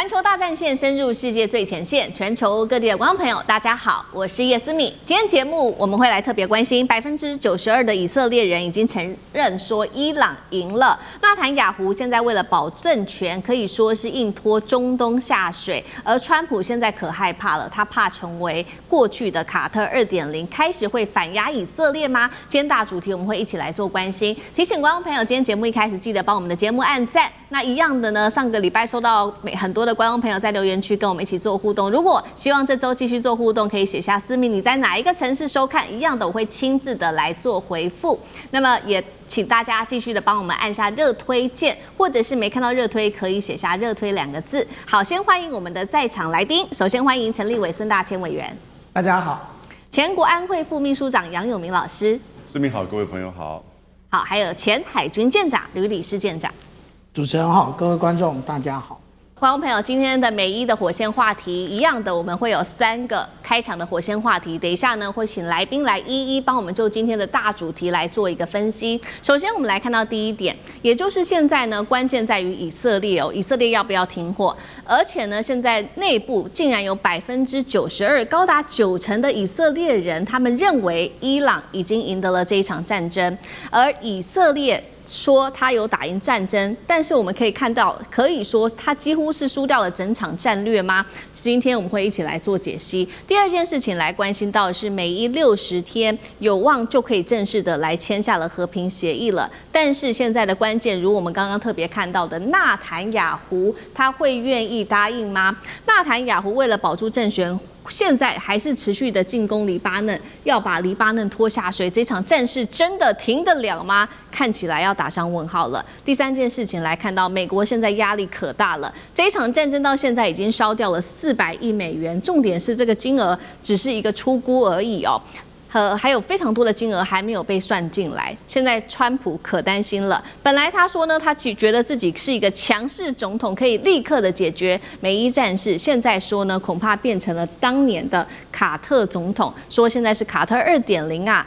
环球大战线深入世界最前线，全球各地的观众朋友，大家好，我是叶思敏。今天节目我们会来特别关心92%的以色列人已经承认说伊朗赢了。纳坦雅胡现在为了保政权，可以说是硬拖中东下水，而川普现在可害怕了，他怕成为过去的卡特2.0，开始会反压以色列吗？今天大主题我们会一起来做关心。提醒观众朋友，今天节目一开始记得帮我们的节目按赞。那一样的呢，上个礼拜收到很多的观众朋友在留言区跟我们一起做互动。如果希望这周继续做互动，可以写下思敏你在哪一个城市收看，一样的我会亲自的来做回复。那么也请大家继续的帮我们按下热推键，或者是没看到热推可以写下热推2个字。好，先欢迎我们的在场来宾，首先欢迎陈立伟孙大千委员，大家好；前国安会副秘书长杨永明老师，思敏好，各位朋友好。好，还有前海军舰长吕礼士舰长。主持人好，各位观众大家好。观众朋友，今天的美伊的火线话题一样的，我们会有3个开场的火线话题。等一下呢，会请来宾来一一帮我们就今天的大主题来做一个分析。首先，我们来看到第一点，也就是现在呢，关键在于以色列哦，以色列要不要停火？而且呢，现在内部竟然有92%，高达90%的以色列人，他们认为伊朗已经赢得了这一场战争，而以色列说他有打赢战争，但是我们可以看到，可以说他几乎是输掉了整场战略吗？今天我们会一起来做解析。第二件事情来关心到的是，美伊60天有望就可以正式的来签下了和平协议了，但是现在的关键，如我们刚刚特别看到的，纳坦雅胡他会愿意答应吗？纳坦雅胡为了保住政权，现在还是持续的进攻黎巴嫩，要把黎巴嫩拖下水。这场战事真的停得了吗？看起来要打上问号了。第三件事情来看到，美国现在压力可大了。这一场战争到现在已经烧掉了400亿美元，重点是这个金额只是一个初估而已哦。还有非常多的金额还没有被算进来，现在川普可担心了。本来他说呢，他觉得自己是一个强势总统，可以立刻的解决美伊战事。现在说呢，恐怕变成了当年的卡特总统，说现在是卡特2.0啊。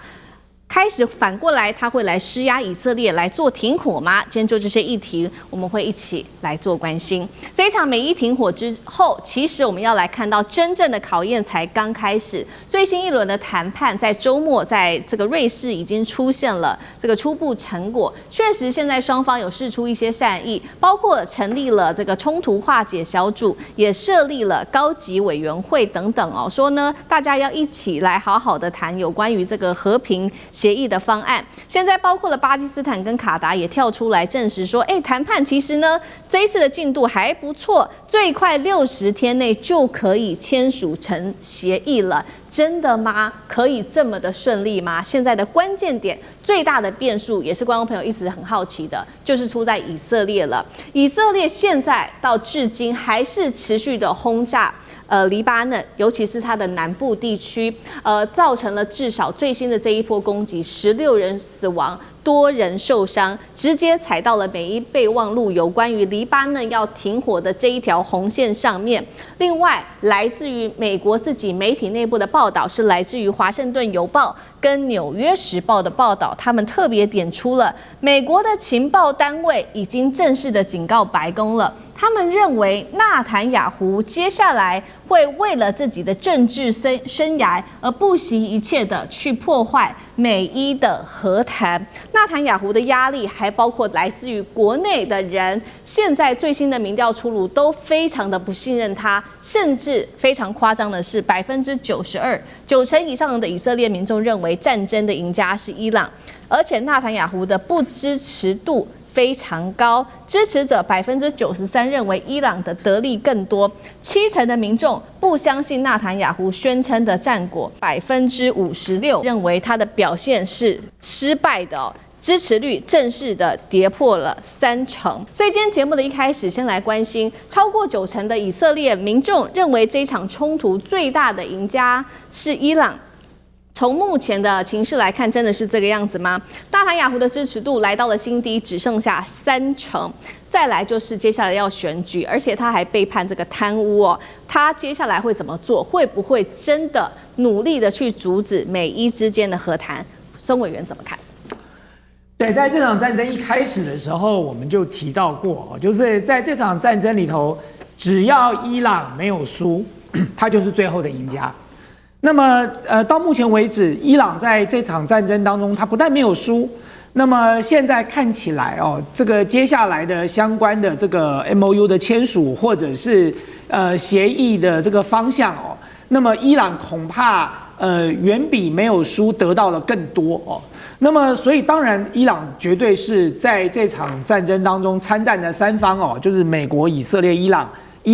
开始反过来，他会来施压以色列来做停火吗？今天就这些议题，我们会一起来做关心。这一场美伊停火之后，其实我们要来看到真正的考验才刚开始。最新一轮的谈判在周末，在这个瑞士已经出现了这个初步成果。确实，现在双方有释出一些善意，包括成立了这个冲突化解小组，也设立了高级委员会等等哦。说呢，大家要一起来好好的谈有关于这个和平协议的方案。现在包括了巴基斯坦跟卡达也跳出来证实说，谈判其实呢这一次的进度还不错，最快60天内就可以签署成协议了。真的吗？可以这么的顺利吗？现在的关键点，最大的变数，也是观众朋友一直很好奇的，就是出在以色列了。以色列现在到至今还是持续的轰炸黎巴嫩，尤其是它的南部地区，造成了至少最新的这一波攻击，16人死亡，多人受伤，直接踩到了美伊备忘录有关于黎巴嫩要停火的这一条红线上面。另外，来自于美国自己媒体内部的报道，是来自于华盛顿邮报跟纽约时报的报道，他们特别点出了美国的情报单位已经正式的警告白宫了。他们认为纳坦雅胡接下来会为了自己的政治生涯而不惜一切的去破坏美伊的和谈。纳坦雅胡的压力还包括来自于国内的人，现在最新的民调出炉都非常的不信任他，甚至非常夸张的是92%，90%以上的以色列民众认为战争的赢家是伊朗，而且纳坦雅胡的不支持度非常高，支持者93%认为伊朗的得利更多，70%的民众不相信纳坦雅胡宣称的战果，56%认为他的表现是失败的哦。支持率正式的跌破了30%，所以今天节目的一开始，先来关心超过90%的以色列民众认为这一场冲突最大的赢家是伊朗。从目前的情势来看，真的是这个样子吗？纳坦雅胡的支持度来到了新低，只剩下30%。再来就是接下来要选举，而且他还被判这个贪污哦。他接下来会怎么做？会不会真的努力的去阻止美伊之间的和谈？孙委员怎么看？对，在这场战争一开始的时候，我们就提到过，就是在这场战争里头，只要伊朗没有输，他就是最后的赢家。那么到目前为止，伊朗在这场战争当中，他不但没有输，那么现在看起来哦，这个接下来的相关的这个 MOU 的签署，或者是协议的这个方向哦，那么伊朗恐怕远比没有输得到的更多哦。那么所以当然，伊朗绝对是在这场战争当中参战的三方哦，就是美国、以色列、伊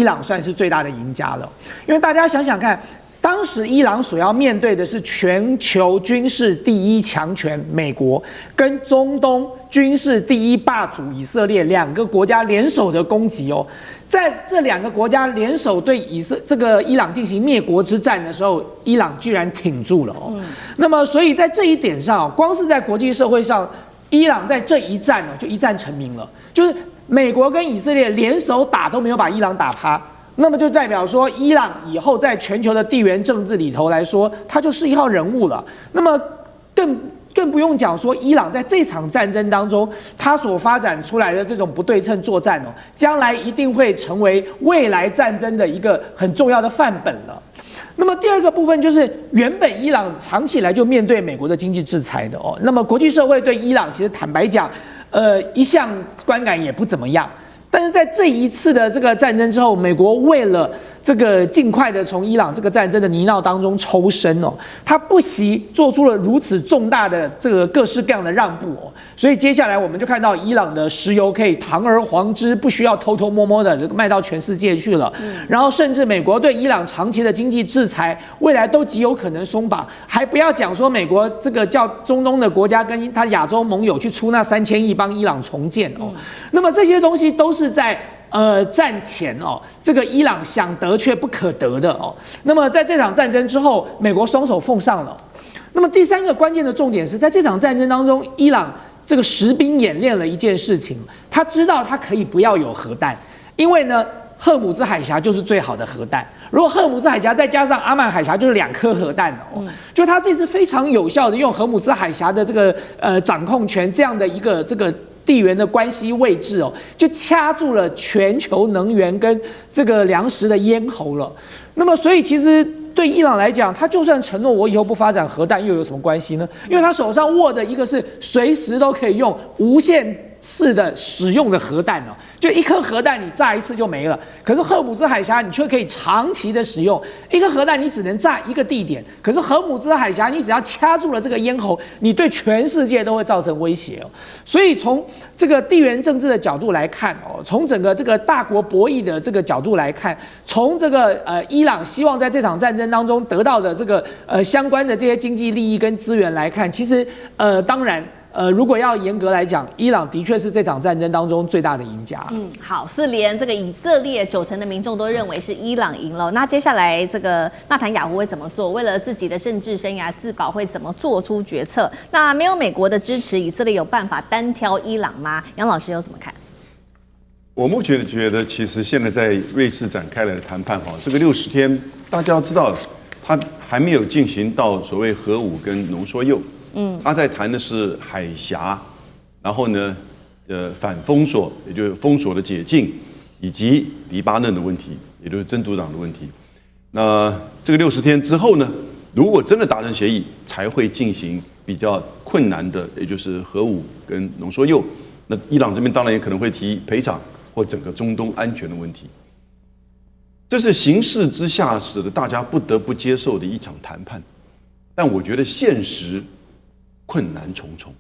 朗算是最大的赢家了。因为大家想想看，当时伊朗所要面对的是全球军事第一强权美国，跟中东军事第一霸主以色列两个国家联手的攻击哦。在这两个国家联手对伊朗进行灭国之战的时候，伊朗居然挺住了哦。那么，所以在这一点上，光是在国际社会上，伊朗在这一战就一战成名了。就是美国跟以色列联手打都没有把伊朗打趴，那么就代表说，伊朗以后在全球的地缘政治里头来说，它就是一号人物了。那么更不用讲说，伊朗在这场战争当中，它所发展出来的这种不对称作战哦，将来一定会成为未来战争的一个很重要的范本了。那么第二个部分就是，原本伊朗长期以来就面对美国的经济制裁的哦，那么国际社会对伊朗其实坦白讲，一向观感也不怎么样。但是在这一次的这个战争之后，美国为了这个尽快的从伊朗这个战争的泥淖当中抽身哦，他不惜做出了如此重大的这个各式各样的让步哦，所以接下来我们就看到伊朗的石油可以堂而皇之，不需要偷偷摸摸的卖到全世界去了，然后甚至美国对伊朗长期的经济制裁，未来都极有可能松绑，还不要讲说美国这个叫中东的国家跟他亚洲盟友去出那3000亿帮伊朗重建哦，那么这些东西都是在战前哦，这个伊朗想得却不可得的哦。那么在这场战争之后，美国双手奉上了。那么第三个关键的重点是在这场战争当中，伊朗这个实兵演练了一件事情，他知道他可以不要有核弹，因为呢，赫姆兹海峡就是最好的核弹。如果赫姆兹海峡再加上阿曼海峡，就是2颗核弹哦。就他这次非常有效的用赫姆兹海峡的这个掌控权这样的一个这个地缘的关系位置哦，就掐住了全球能源跟这个粮食的咽喉了。那么，所以其实对伊朗来讲，他就算承诺我以后不发展核弹，又有什么关系呢？因为他手上握的一个是随时都可以用无限次的使用的核弹哦，就一颗核弹你炸一次就没了。可是赫姆兹海峡你却可以长期的使用，一颗核弹你只能炸一个地点，可是赫姆兹海峡你只要掐住了这个咽喉，你对全世界都会造成威胁哦。所以从这个地缘政治的角度来看哦，从整个这个大国博弈的这个角度来看，从这个伊朗希望在这场战争当中得到的这个相关的这些经济利益跟资源来看，其实当然。如果要严格来讲，伊朗的确是这场战争当中最大的赢家。好，是连这个以色列90%的民众都认为是伊朗赢了。那接下来这个纳坦雅胡会怎么做？为了自己的政治生涯自保，会怎么做出决策？那没有美国的支持，以色列有办法单挑伊朗吗？杨老师又怎么看？我目前觉得，其实现在在瑞士展开了谈判这个60天，大家要知道，它还没有进行到所谓核武跟浓缩铀。他在谈的是海峡，然后呢，反封锁，也就是封锁的解禁，以及黎巴嫩的问题，也就是真主党的问题。那这个60天之后呢，如果真的达成协议，才会进行比较困难的，也就是核武跟浓缩铀。那伊朗这边当然也可能会提赔偿或整个中东安全的问题。这是形势之下使得大家不得不接受的一场谈判，但我觉得现实困难重重，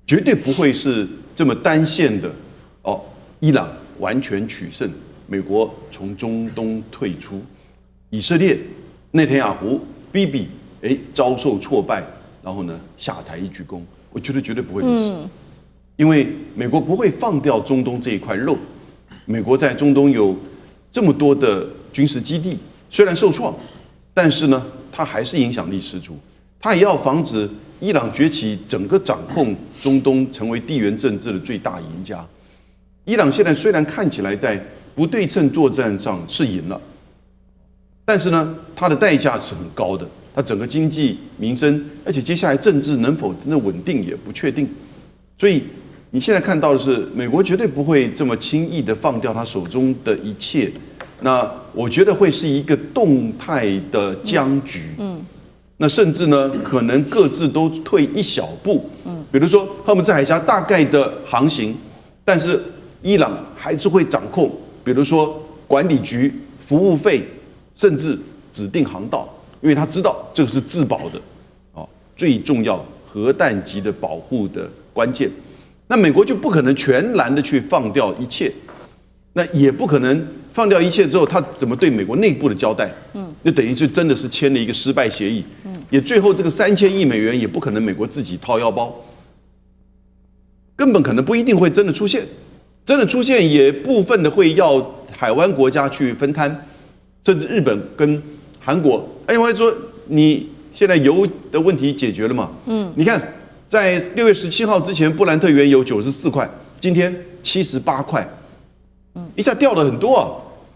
绝对不会是这么单线的哦。伊朗完全取胜，美国从中东退出，以色列内塔尼亚胡、比比遭受挫败，然后呢下台一鞠躬，我觉得绝对不会如此。因为美国不会放掉中东这一块肉，美国在中东有这么多的军事基地，虽然受创，但是呢，它还是影响力十足。它也要防止伊朗崛起，整个掌控中东，成为地缘政治的最大赢家。伊朗现在虽然看起来在不对称作战上是赢了，但是呢，它的代价是很高的。它整个经济、民生，而且接下来政治能否真的稳定也不确定。所以，你现在看到的是，美国绝对不会这么轻易的放掉他手中的一切。那我觉得会是一个动态的僵局。那甚至呢，可能各自都退一小步。比如说荷姆兹海峡大概的航行，但是伊朗还是会掌控，比如说管理局、服务费，甚至指定航道，因为他知道这个是自保的，最重要核弹级的保护的关键。那美国就不可能全然的去放掉一切，那也不可能放掉一切之后，他怎么对美国内部的交代？就等于是真的是签了一个失败协议。也最后这个3000亿美元也不可能美国自己掏腰包，根本可能不一定会真的出现，真的出现也部分的会要海湾国家去分摊，甚至日本跟韩国。哎，我会说你现在油的问题解决了嘛？你看在6月17号之前，布兰特原油94块，今天78块，一下掉了很多啊。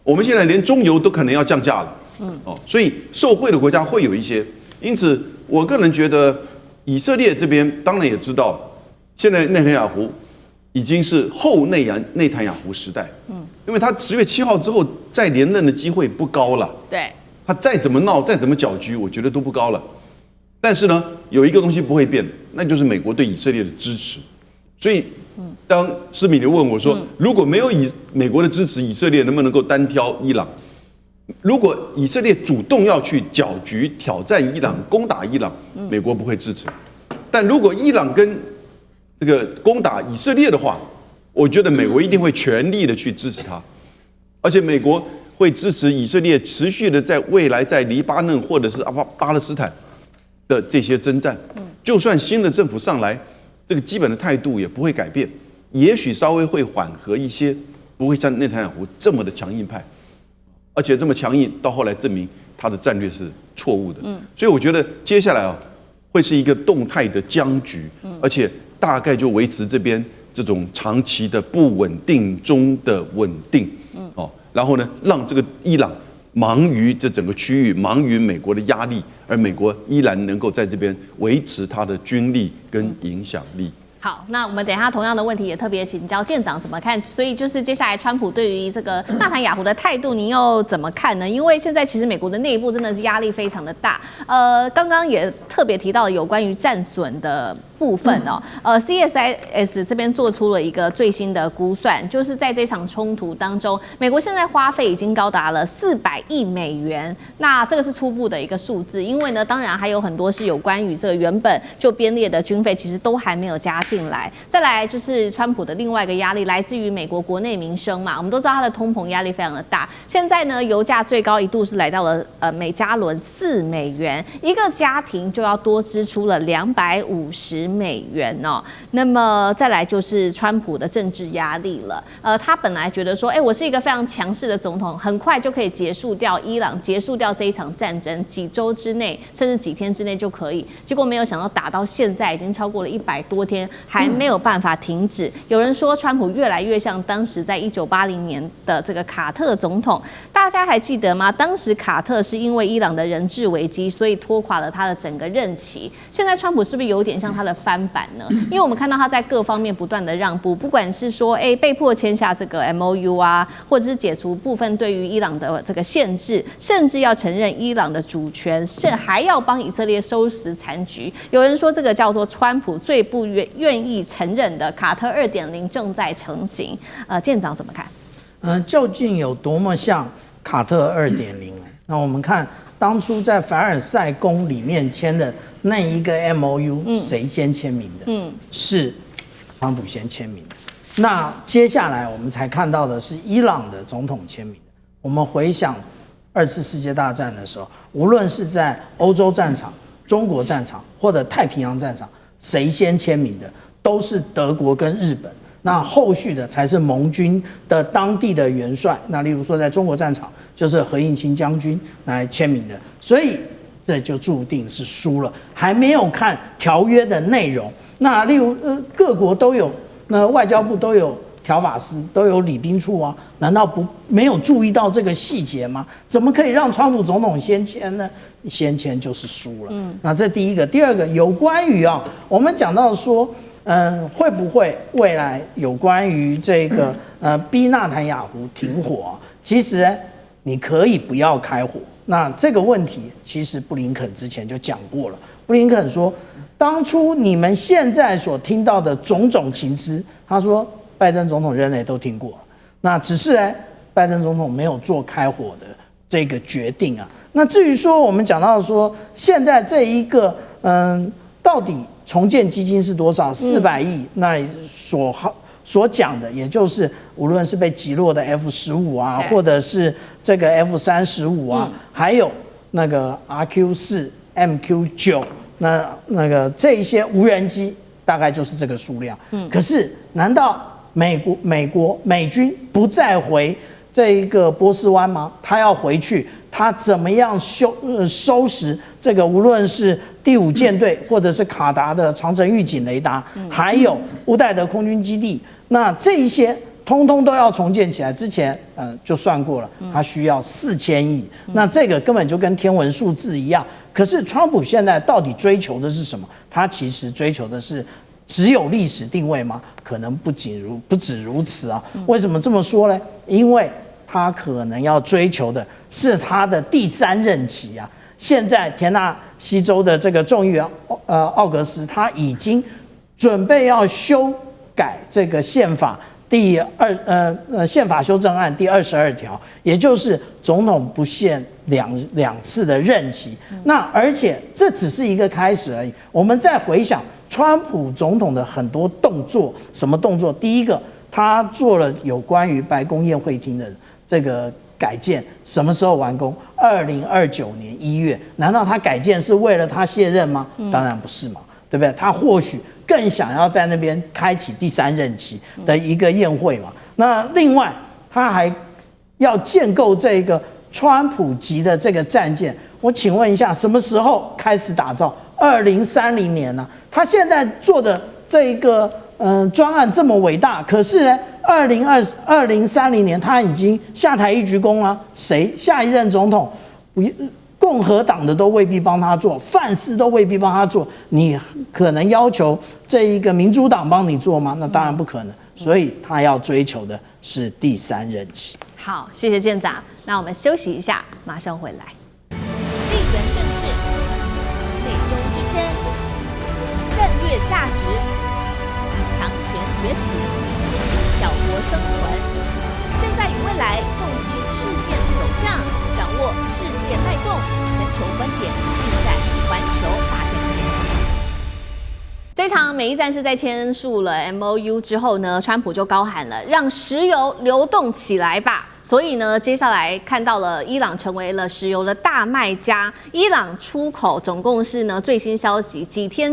我们现在连中油都可能要降价了。所以受惠的国家会有一些。因此，我个人觉得，以色列这边当然也知道，现在内塔尼亚胡已经是后内塔尼亚胡时代。因为他10月7号之后再连任的机会不高了。对，他再怎么闹，再怎么搅局，我觉得都不高了。但是呢，有一个东西不会变，那就是美国对以色列的支持。所以，当施米留问我说，如果没有美国的支持，以色列能不能够单挑伊朗？如果以色列主动要去搅局、挑战伊朗、攻打伊朗，美国不会支持。但如果伊朗跟这个攻打以色列的话，我觉得美国一定会全力的去支持他，而且美国会支持以色列持续的在未来在黎巴嫩或者是巴勒斯坦的这些征战。就算新的政府上来，这个基本的态度也不会改变，也许稍微会缓和一些，不会像内塔尼亚胡这么的强硬派。而且这么强硬，到后来证明他的战略是错误的。所以我觉得接下来会是一个动态的僵局，而且大概就维持这边这种长期的不稳定中的稳定。然后呢，让这个伊朗忙于这整个区域，忙于美国的压力，而美国依然能够在这边维持它的军力跟影响力。好，那我们等一下同样的问题也特别请教舰长怎么看。所以就是接下来川普对于这个纳坦雅胡的态度，您又怎么看呢？因为现在其实美国的内部真的是压力非常的大。刚刚也特别提到了有关于战损的部分哦。CSIS 这边做出了一个最新的估算，就是在这场冲突当中，美国现在花费已经高达了400亿美元。那这个是初步的一个数字，因为呢，当然还有很多是有关于这个原本就编列的军费，其实都还没有加进来。再来就是川普的另外一个压力来自于美国国内民生嘛，我们都知道他的通膨压力非常的大。现在呢，油价最高一度是来到了每加仑4美元，一个家庭就要多支出了250美元哦。那么再来就是川普的政治压力了。他本来觉得说，我是一个非常强势的总统，很快就可以结束掉伊朗，结束掉这一场战争，几周之内甚至几天之内就可以。结果没有想到打到现在已经超过了100多天。还没有办法停止。有人说，川普越来越像当时在1980年的这个卡特总统，大家还记得吗？当时卡特是因为伊朗的人质危机，所以拖垮了他的整个任期。现在川普是不是有点像他的翻版呢？因为我们看到他在各方面不断的让步，不管是说被迫签下这个 MOU 啊，或者是解除部分对于伊朗的这个限制，甚至要承认伊朗的主权，还要帮以色列收拾残局。有人说这个叫做川普最不愿意承认的卡特2.0正在成型。舰长怎么看？究竟有多么像卡特2.0？那我们看当初在凡尔赛宫里面签的那一个 MOU，谁先签名的？是川普先签名的。那接下来我们才看到的是伊朗的总统签名的。我们回想2次世界大战的时候，无论是在欧洲战场、中国战场或者太平洋战场，谁先签名的？都是德国跟日本，那后续的才是盟军的当地的元帅。那例如说，在中国战场就是何应钦将军来签名的，所以这就注定是输了。还没有看条约的内容，那例如各国都有，那外交部都有条法司，都有礼宾处啊，难道没有注意到这个细节吗？怎么可以让川普总统先签呢？先签就是输了。那这第一个，第二个有关于我们讲到说。会不会未来有关于这个逼纳坦雅胡停火？其实你可以不要开火。那这个问题其实布林肯之前就讲过了。布林肯说，当初你们现在所听到的种种情资，他说拜登总统人类都听过了。那只是拜登总统没有做开火的这个决定啊。那至于说我们讲到说现在这一个到底重建基金是多少？400亿，那所讲的，也就是无论是被击落的 F-15啊，或者是这个 F-35啊，还有那个 RQ-4、MQ-9，那个这一些无人机，大概就是这个数量。可是难道美军不再回这一个波斯湾吗？他要回去，他怎么样收拾这个？无论是第5舰队，或者是卡达的长城预警雷达，还有乌代德空军基地，那这一些通通都要重建起来。之前就算过了，它需要4000亿，那这个根本就跟天文数字一样。可是川普现在到底追求的是什么？他其实追求的是只有历史定位吗？可能不止如此啊。为什么这么说呢？因为他可能要追求的是他的第3任期啊。现在田纳西州的这个众议员奥格斯，他已经准备要修改这个宪法宪法修正案第22条，也就是总统不限两次的任期。那而且这只是一个开始而已。我们再回想川普总统的很多动作，什么动作？第一个，他做了有关于白宫宴会厅的这个改建，什么时候完工？2029年1月。难道他改建是为了他卸任吗？当然不是嘛，对不对？他或许更想要在那边开启第3任期的一个宴会嘛。那另外，他还要建构这个川普级的这个战舰。我请问一下，什么时候开始打造？2030年呢？他现在做的这一个专案这么伟大，可是呢，2030年他已经下台一鞠躬了。谁下一任总统共和党的都未必帮他做，范式都未必帮他做，你可能要求这一个民主党帮你做吗？那当然不可能。所以他要追求的是第3任期。好，谢谢舰长。那我们休息一下，马上回来。地缘政治、美中之争、战略价值、强权崛起、小国生存，现在与未来洞悉事件走向，掌握世界脉动，全球观点尽在环球大战线。这场美伊战事在签署了 MOU 之后呢，川普就高喊了让石油流动起来吧。所以呢，接下来看到了伊朗成为了石油的大卖家。伊朗出口总共是呢，最新消息，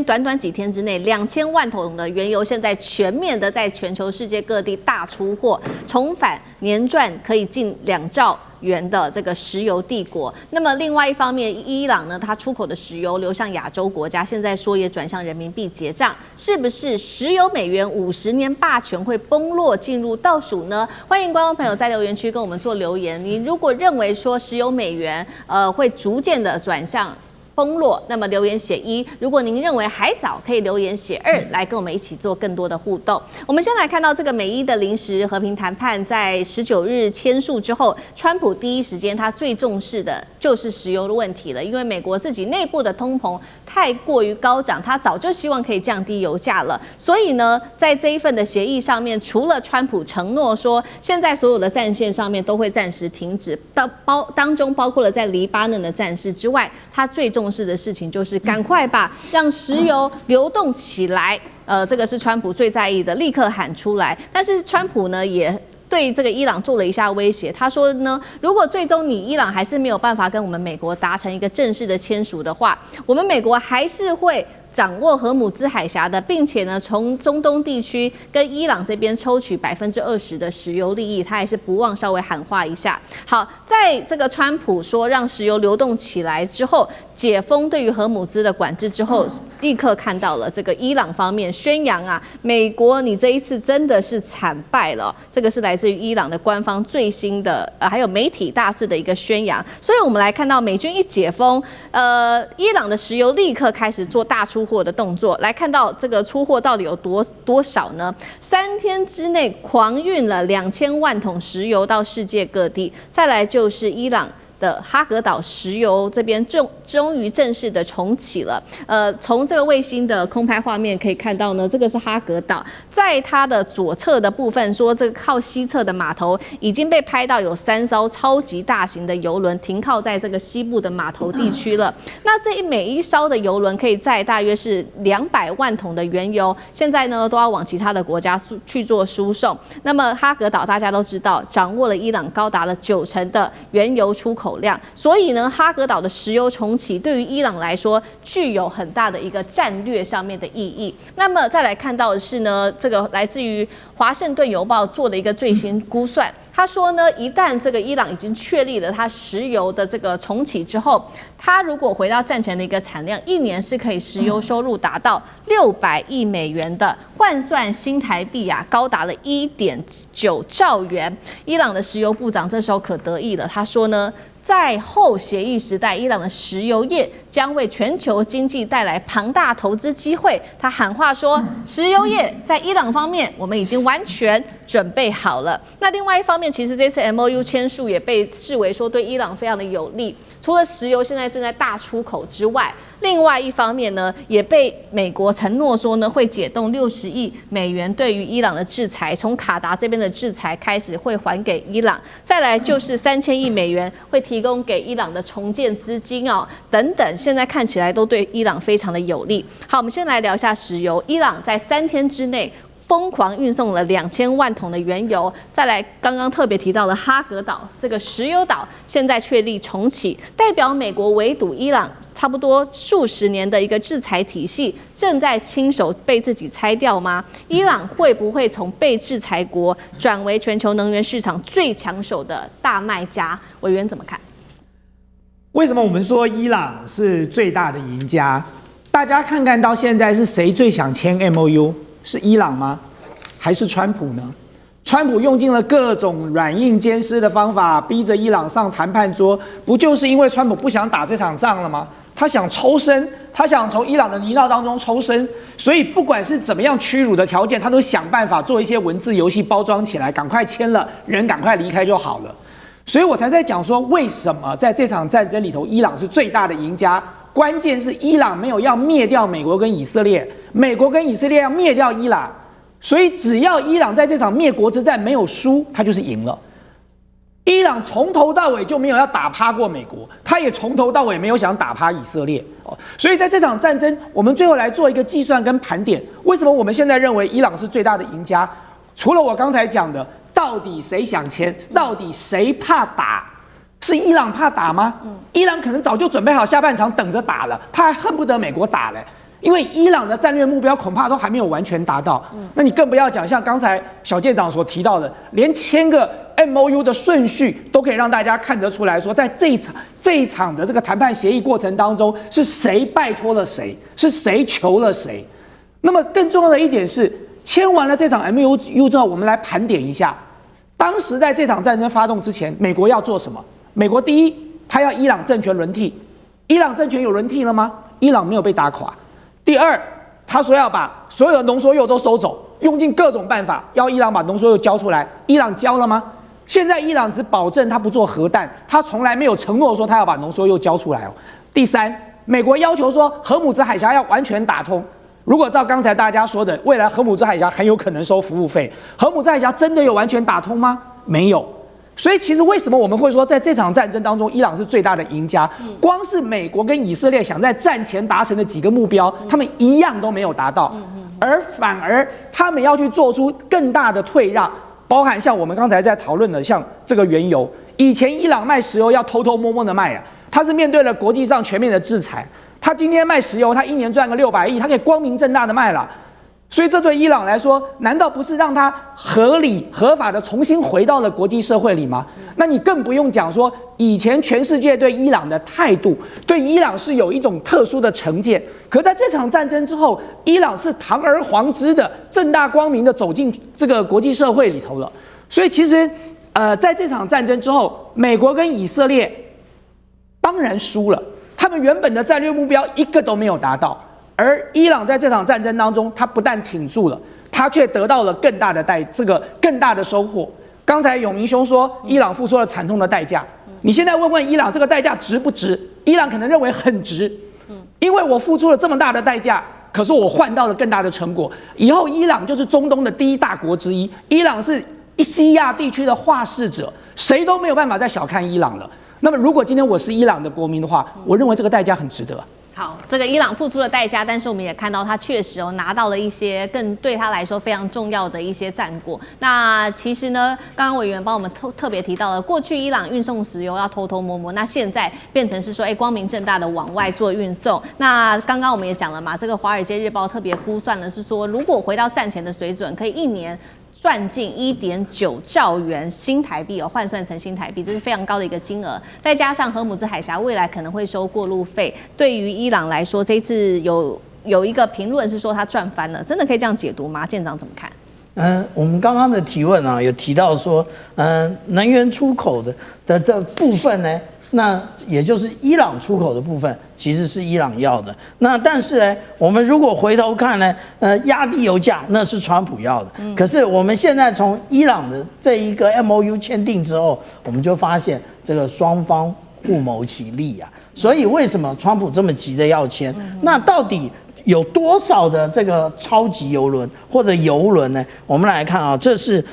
短短几天之内，2000万桶的原油现在全面的在全球世界各地大出货，重返年赚可以近2兆元的这个石油帝国。那么另外一方面，伊朗呢，它出口的石油流向亚洲国家，现在说也转向人民币结账，是不是石油美元50年霸权会崩落，进入倒数呢？欢迎观众朋友在留言区跟我们做留言。你如果认为说石油美元会逐渐的转向崩落，那么留言写1；如果您认为还早，可以留言写2，来跟我们一起做更多的互动。我们先来看到这个美伊的临时和平谈判在19日签署之后，川普第一时间他最重视的就是石油的问题了，因为美国自己内部的通膨太过于高涨，他早就希望可以降低油价了。所以呢，在这一份的协议上面，除了川普承诺说现在所有的战线上面都会暂时停止，当中包括了在黎巴嫩的战事之外，他最重视的事情就是赶快让石油流动起来。这个是川普最在意的，立刻喊出来。但是川普呢也对这个伊朗做了一下威胁，他说呢，如果最终你伊朗还是没有办法跟我们美国达成一个正式的签署的话，我们美国还是会掌握荷姆兹海峡的，并且呢，从中东地区跟伊朗这边抽取20%的石油利益，他还是不忘稍微喊话一下。好，在这个川普说让石油流动起来之后，解封对于荷姆兹的管制之后，立刻看到了这个伊朗方面宣扬啊，美国你这一次真的是惨败了。这个是来自于伊朗的官方最新的还有媒体大肆的一个宣扬。所以我们来看到美军一解封，伊朗的石油立刻开始做大出出货的动作。来看到这个出货到底有多少呢？3天之内狂运了2000万桶石油到世界各地。再来就是伊朗的哈格岛石油这边终于正式的重启了。从这个卫星的空拍画面可以看到呢，这个是哈格岛，在它的左侧的部分说，这个靠西侧的码头已经被拍到有3艘超级大型的邮轮停靠在这个西部的码头地区了。那每一艘的邮轮可以载大约是200万桶的原油，现在呢都要往其他的国家去做输送。那么哈格岛大家都知道，掌握了伊朗高达了90%的原油出口量，所以呢，哈格岛的石油重启对于伊朗来说具有很大的一个战略上面的意义。那么再来看到的是呢，这个来自于华盛顿邮报做的一个最新估算，他说呢，一旦这个伊朗已经确立了它石油的这个重启之后，它如果回到战前的一个产量，一年是可以石油收入达到600亿美元的，换算新台币啊，高达了1.9兆元。伊朗的石油部长这时候可得意了，他说呢，在后协议时代，伊朗的石油业将为全球经济带来庞大投资机会。他喊话说，石油业在伊朗方面，我们已经完全准备好了。那另外一方面，其实这次 MOU 签署也被视为说对伊朗非常的有利。除了石油现在正在大出口之外，另外一方面呢，也被美国承诺说呢，会解冻60亿美元对于伊朗的制裁，从卡达这边的制裁开始会还给伊朗。再来就是3000亿美元会提供给伊朗的重建资金哦，等等，现在看起来都对伊朗非常的有利。好，我们先来聊一下石油。伊朗在3天之内疯狂运送了2000万桶的原油。再来，刚刚特别提到的哈格岛这个石油岛，现在确立重启，代表美国围堵伊朗差不多数十年的一个制裁体系，正在亲手被自己拆掉吗？伊朗会不会从被制裁国转为全球能源市场最抢手的大卖家？委员怎么看？为什么我们说伊朗是最大的赢家？大家看看到现在是谁最想签 MOU？ 是伊朗吗？还是川普呢？川普用尽了各种软硬兼施的方法，逼着伊朗上谈判桌，不就是因为川普不想打这场仗了吗？他想抽身，他想从伊朗的泥淖当中抽身，所以不管是怎么样屈辱的条件，他都想办法做一些文字游戏包装起来，赶快签了，人赶快离开就好了。所以我才在讲说，为什么在这场战争里头，伊朗是最大的赢家。关键是伊朗没有要灭掉美国跟以色列，美国跟以色列要灭掉伊朗，所以只要伊朗在这场灭国之战没有输，他就是赢了。伊朗从头到尾就没有要打趴过美国，他也从头到尾没有想打趴以色列。所以在这场战争，我们最后来做一个计算跟盘点，为什么我们现在认为伊朗是最大的赢家？除了我刚才讲的，到底谁想签，到底谁怕打？是伊朗怕打吗？伊朗可能早就准备好下半场等着打了，他还恨不得美国打嘞，因为伊朗的战略目标恐怕都还没有完全达到。那你更不要讲像刚才小舰长所提到的，连签个 MOU 的顺序都可以让大家看得出来说，在这一场的这个谈判协议过程当中，是谁拜托了谁，是谁求了谁。那么更重要的一点是，签完了这场 MOU 之后，我们来盘点一下，当时在这场战争发动之前，美国要做什么？美国第一，他要伊朗政权轮替。伊朗政权有轮替了吗？伊朗没有被打垮。第二，他说要把所有的浓缩铀都收走，用尽各种办法要伊朗把浓缩铀交出来。伊朗交了吗？现在伊朗只保证他不做核弹，他从来没有承诺说他要把浓缩铀交出来哦。第三，美国要求说荷姆兹海峡要完全打通。如果照刚才大家说的，未来荷姆兹海峡很有可能收服务费，荷姆兹海峡真的有完全打通吗？没有。所以其实为什么我们会说在这场战争当中，伊朗是最大的赢家？光是美国跟以色列想在战前达成的几个目标，他们一样都没有达到，反而他们要去做出更大的退让，包含像我们刚才在讨论的，像这个原油，以前伊朗卖石油要偷偷摸摸的卖啊，他是面对了国际上全面的制裁，他今天卖石油，他一年赚个600亿，他可以光明正大的卖了。所以这对伊朗来说，难道不是让他合理合法的重新回到了国际社会里吗？那你更不用讲说，以前全世界对伊朗的态度，对伊朗是有一种特殊的成见。可在这场战争之后，伊朗是堂而皇之的、正大光明的走进这个国际社会里头了。所以其实，在这场战争之后，美国跟以色列当然输了，他们原本的战略目标一个都没有达到。而伊朗在这场战争当中，他不但挺住了，他却得到了更大的收获。刚才永明兄说，伊朗付出了惨痛的代价。你现在问问伊朗，这个代价值不值？伊朗可能认为很值，因为我付出了这么大的代价，可是我换到了更大的成果。以后伊朗就是中东的第一大国之一，伊朗是西亚地区的话事者，谁都没有办法再小看伊朗了。那么，如果今天我是伊朗的国民的话，我认为这个代价很值得。好，这个伊朗付出了代价，但是我们也看到他确实拿到了一些更对他来说非常重要的一些战果。那其实呢，刚刚委员帮我们特别提到了，过去伊朗运送石油要偷偷摸摸，那现在变成是说，光明正大的往外做运送。那刚刚我们也讲了嘛，这个《华尔街日报》特别估算的是说，如果回到战前的水准，可以一年赚进1.9兆元新台币换算成新台币，这是非常高的一个金额。再加上荷姆兹海峡未来可能会收过路费，对于伊朗来说，这次有一个评论是说他赚翻了，真的可以这样解读吗？舰长怎么看？我们刚刚的提问有提到说，能源出口的这部分呢，那也就是伊朗出口的部分，其实是伊朗要的。那但是呢，我们如果回头看呢，压低油价那是川普要的。可是我们现在从伊朗的这一个 MOU 签订之后，我们就发现这个双方互谋其利啊。所以为什么川普这么急的要签？那到底有多少的这个超级油轮或者油轮呢？我们来看啊，这是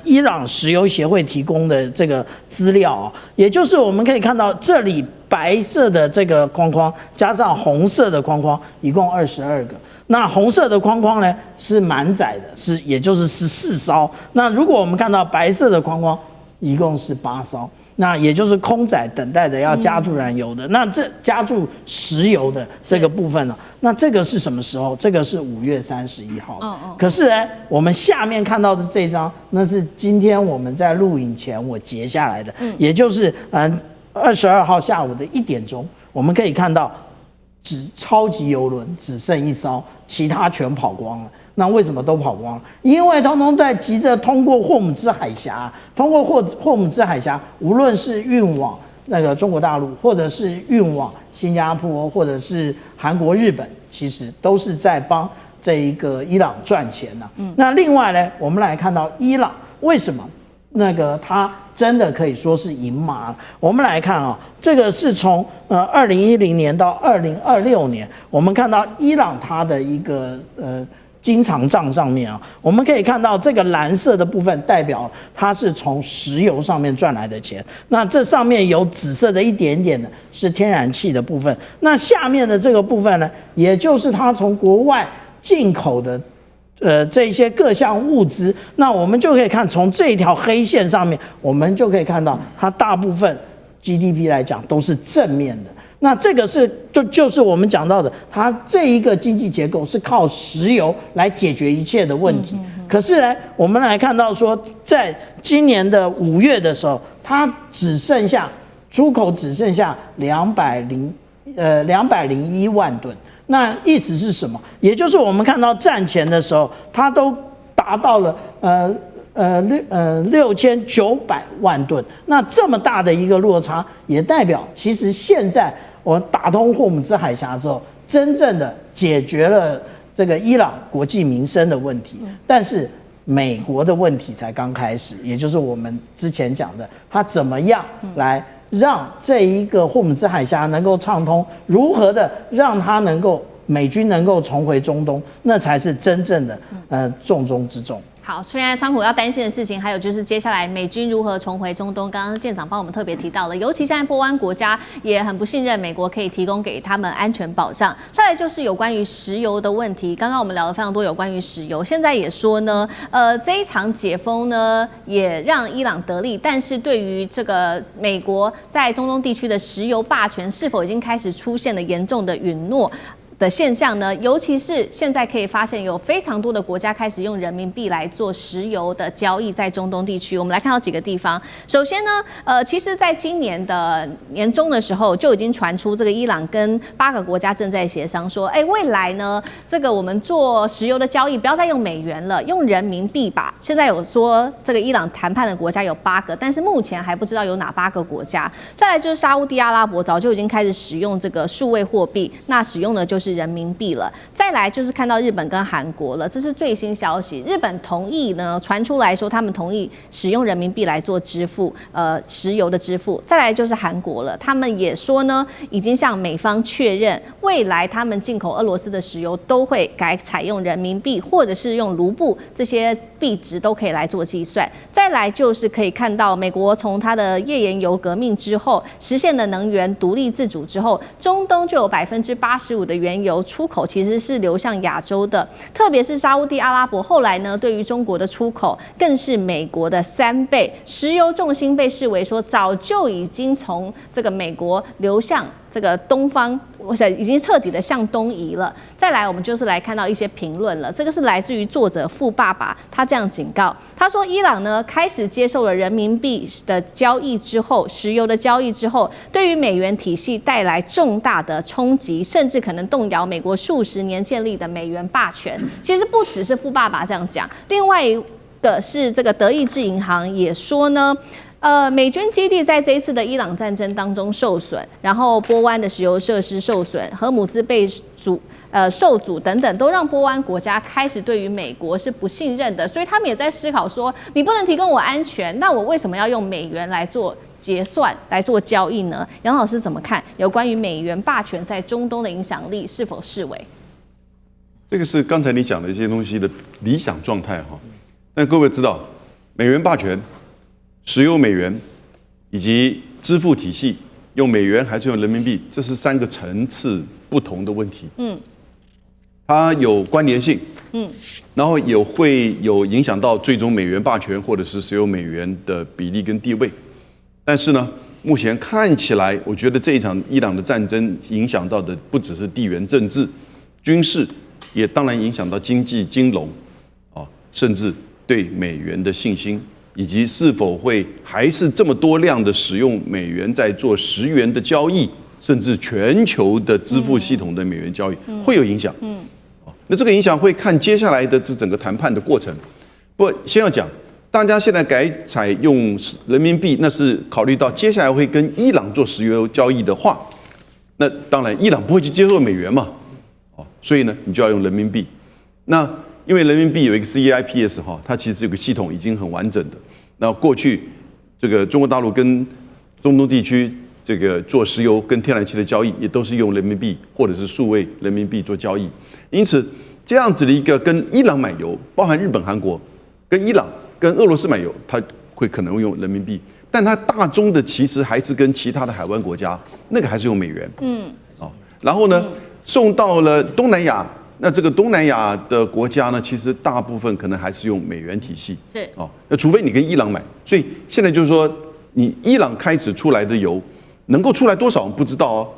伊朗石油协会提供的这个资料啊，也就是我们可以看到这里白色的这个框框加上红色的框框，一共22个。那红色的框框呢是满载的，也就是14艘。那如果我们看到白色的框框，一共是8艘。那也就是空载等待的要加注燃油的，那这加注石油的这个部分呢？那这个是什么时候？这个是5月31号。可是呢，我们下面看到的这张，那是今天我们在录影前我截下来的，也就是22号下午的1点钟，我们可以看到，超级油轮只剩1艘，其他全跑光了。那为什么都跑光了？因为通通在急着通过霍姆兹海峡，通过霍姆兹海峡，无论是运往那个中国大陆，或者是运往新加坡，或者是韩国、日本，其实都是在帮这一个伊朗赚钱呢。那另外呢，我们来看到伊朗为什么那个它真的可以说是赢麻了。我们来看啊，这个是从2010年到2026年，我们看到伊朗它的一个经常账上面啊，我们可以看到这个蓝色的部分代表它是从石油上面赚来的钱，那这上面有紫色的一点点的是天然气的部分，那下面的这个部分呢，也就是它从国外进口的这些各项物资。那我们就可以看从这条黑线上面，我们就可以看到它大部分 GDP 来讲都是正面的。那这个就是我们讲到的，它这一个经济结构是靠石油来解决一切的问题。可是呢，我们来看到说，在今年的5月的时候，它出口只剩下201万吨。那意思是什么？也就是我们看到战前的时候，它都达到了6900万吨，那这么大的一个落差，也代表其实现在我打通霍姆兹海峡之后，真正的解决了这个伊朗国计民生的问题，但是美国的问题才刚开始，也就是我们之前讲的，它怎么样来让这一个霍姆兹海峡能够畅通，如何的让它美军能够重回中东，那才是真正的重中之重。好，现在川普要担心的事情，还有就是接下来美军如何重回中东。刚刚舰长帮我们特别提到了，尤其现在波湾国家也很不信任美国可以提供给他们安全保障。再来就是有关于石油的问题，刚刚我们聊了非常多有关于石油，现在也说呢，这一场解封呢也让伊朗得利，但是对于这个美国在中东地区的石油霸权是否已经开始出现了严重的允诺的现象呢？尤其是现在可以发现有非常多的国家开始用人民币来做石油的交易，在中东地区，我们来看到几个地方。首先呢，其实在今年的年中的时候就已经传出这个伊朗跟8个国家正在协商说，未来呢，这个我们做石油的交易不要再用美元了，用人民币吧。现在有说这个伊朗谈判的国家有8个，但是目前还不知道有哪8个国家。再来就是沙烏地阿拉伯早就已经开始使用这个数位货币，那使用的就是就是人民币了。再来就是看到日本跟韩国了，这是最新消息。日本同意呢，传出来说他们同意使用人民币来做支付，石油的支付。再来就是韩国了，他们也说呢，已经向美方确认，未来他们进口俄罗斯的石油都会改采用人民币，或者是用卢布，这些币值都可以来做计算。再来就是可以看到，美国从它的页岩油革命之后，实现了能源独立自主之后，中东就有85%的原油出口其实是流向亚洲的，特别是沙烏地阿拉伯后来呢，对于中国的出口更是美国的3倍，石油重心被视为说早就已经从这个美国流向这个东方，我想已经彻底的向东移了。再来，我们就是来看到一些评论了，这个是来自于作者富爸爸，他这样警告，他说伊朗呢开始接受了人民币的交易之后，石油的交易之后，对于美元体系带来重大的冲击，甚至可能动摇美国数十年建立的美元霸权。其实不只是富爸爸这样讲，另外一个是这个德意志银行也说呢。美军基地在这一次的伊朗战争当中受损，然后波湾的石油设施受损，荷姆兹被受阻等等，都让波湾国家开始对于美国是不信任的，所以他们也在思考说，你不能提供我安全，那我为什么要用美元来做结算、来做交易呢？杨老师怎么看有关于美元霸权在中东的影响力是否式微？这个是刚才你讲的一些东西的理想状态哈，但各位知道，美元霸权。使用美元以及支付体系用美元还是用人民币，这是3个层次不同的问题。它有关联性。然后会有影响到最终美元霸权或者是使用美元的比例跟地位。但是呢，目前看起来，我觉得这一场伊朗的战争影响到的不只是地缘政治、军事，也当然影响到经济、金融，甚至对美元的信心。以及是否会还是这么多量的使用美元在做10元的交易，甚至全球的支付系统的美元交易，会有影响。那这个影响会看接下来的这整个谈判的过程。不过先要讲，大家现在改采用人民币，那是考虑到接下来会跟伊朗做石油交易的话，那当然伊朗不会去接受美元嘛，所以呢，你就要用人民币。那因为人民币有一个 CEIPS 哈，它其实有个系统已经很完整的。那过去这个中国大陆跟中东地区这个做石油跟天然气的交易，也都是用人民币或者是数位人民币做交易。因此，这样子的一个跟伊朗买油，包含日本、韩国，跟伊朗、跟俄罗斯买油，它会可能用人民币，但它大宗的其实还是跟其他的海湾国家，那个还是用美元。然后呢，送到了东南亚。那这个东南亚的国家呢，其实大部分可能还是用美元体系。是那除非你跟伊朗买，所以现在就是说，你伊朗开始出来的油能够出来多少，我们不知道哦，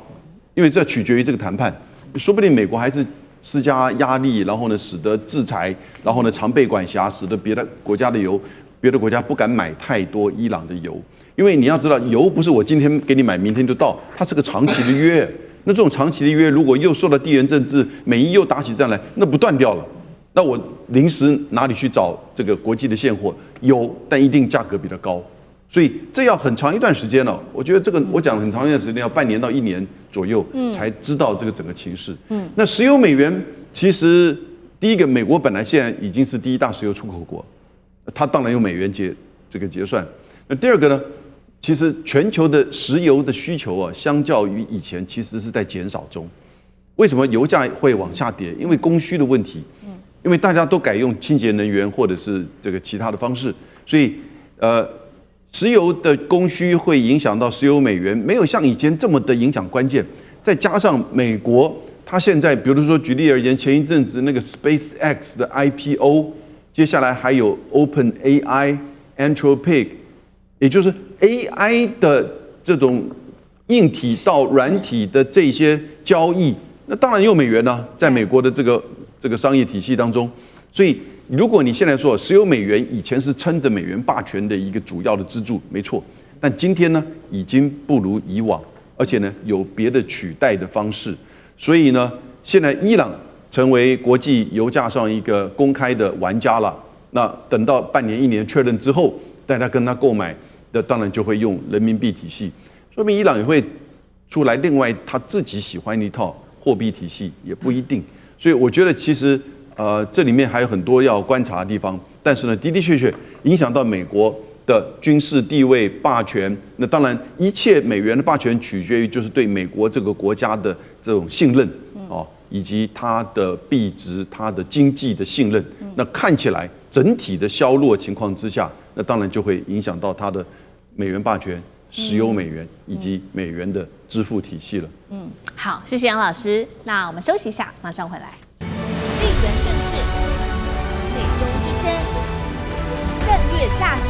因为这取决于这个谈判，说不定美国还是施加压力，然后呢，使得制裁，然后呢，常备管辖，使得别的国家的油，别的国家不敢买太多伊朗的油，因为你要知道，油不是我今天给你买，明天就到，它是个长期的约。那这种长期的约，如果又受到地缘政治，美伊又打起战来，那不断掉了。那我临时哪里去找这个国际的现货？有，但一定价格比较高，所以这要很长一段时间了。我觉得这个我讲很长一段时间，要半年到1年左右，才知道这个整个情势。那石油美元，其实第一个，美国本来现在已经是第1大石油出口国，它当然用美元结算。那第二个呢？其实全球的石油的需求啊，相较于以前其实是在减少中。为什么油价会往下跌？因为供需的问题。因为大家都改用清洁能源或者是这个其他的方式，所以石油的供需会影响到石油美元，没有像以前这么的影响关键。再加上美国，它现在比如说举例而言，前一阵子那个 SpaceX 的 IPO， 接下来还有 OpenAI、Anthropic。也就是 AI 的这种硬体到软体的这些交易，那当然用美元呢，在美国的这个商业体系当中，所以如果你现在说石油美元以前是撑着美元霸权的一个主要的支柱，没错，但今天呢已经不如以往，而且呢有别的取代的方式，所以呢现在伊朗成为国际油价上一个公开的玩家了。那等到半年、1年确认之后，大家跟他购买。那当然就会用人民币体系，说明伊朗也会出来另外他自己喜欢一套货币体系，也不一定。所以我觉得其实这里面还有很多要观察的地方。但是呢，的的确确影响到美国的军事地位、霸权。那当然，一切美元的霸权取决于就是对美国这个国家的这种信任以及它的币值、它的经济的信任。那看起来整体的削弱情况之下，那当然就会影响到它的美元霸权、石油美元以及美元的支付体系了。好，谢谢杨老师。那我们休息一下，马上回来。地缘政治、美中之争、战略价值、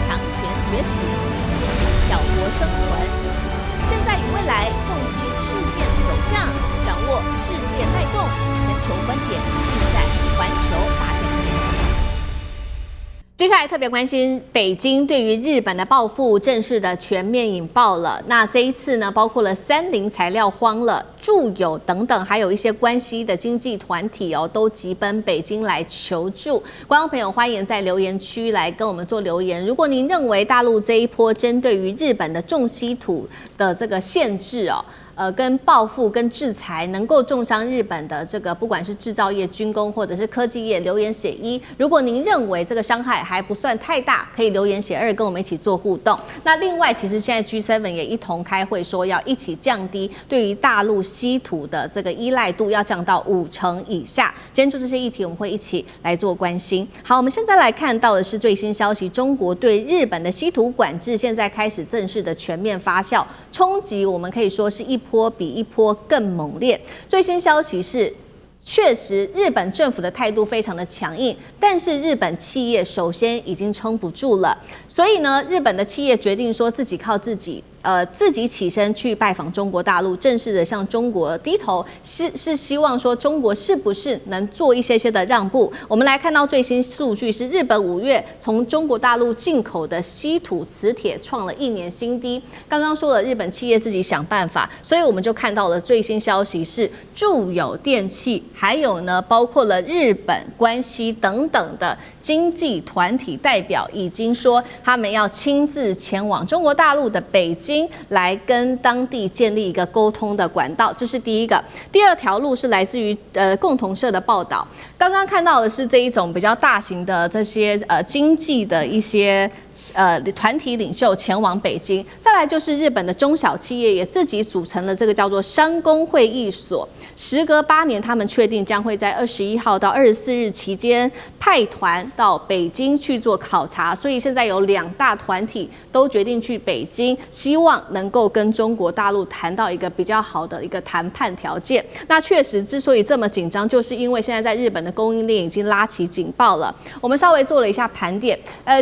强权崛起、小国生存，现在与未来洞悉事件走向，掌握世界脉动，全球观点尽在环球大战线。接下来特别关心北京对于日本的报复正式的全面引爆了。那这一次呢，包括了30材料荒了、住友等等，还有一些关系的经济团体都急奔北京来求助。观众朋友欢迎在留言区来跟我们做留言。如果您认为大陆这一波针对于日本的重稀土的这个限制跟报复跟制裁能够重伤日本的这个不管是制造业、军工或者是科技业，留言写1。如果您认为这个伤害还不算太大，可以留言写2，跟我们一起做互动。那另外，其实现在 G7 也一同开会说要一起降低对于大陆稀土的这个依赖度，要降到50%以下。今天就这些议题，我们会一起来做关心。好，我们现在来看到的是最新消息，中国对日本的稀土管制现在开始正式的全面发酵，冲击我们可以说是一波比一波更猛烈。最新消息是，确实日本政府的态度非常的强硬，但是日本企业首先已经撑不住了，所以呢，日本的企业决定说自己靠自己。自己起身去拜访中国大陆，正式的向中国低头，是希望说中国是不是能做一些的让步？我们来看到最新数据是，日本5月从中国大陆进口的稀土磁铁创了1年新低。刚刚说了，日本企业自己想办法，所以我们就看到了最新消息是，住友电器，还有呢，包括了日本、关西等等的经济团体代表，已经说他们要亲自前往中国大陆的北京。来跟当地建立一个沟通的管道，这是第一个。第二条路是来自于共同社的报道，刚刚看到的是这一种比较大型的这些经济的一些团体领袖前往北京，再来就是日本的中小企业也自己组成了这个叫做商工会议所，时隔8年，他们确定将会在21号到24日期间派团到北京去做考察，所以现在有2大团体都决定去北京，希望能够跟中国大陆谈到一个比较好的一个谈判条件。那确实之所以这么紧张，就是因为现在在日本的供应链已经拉起警报了。我们稍微做了一下盘点，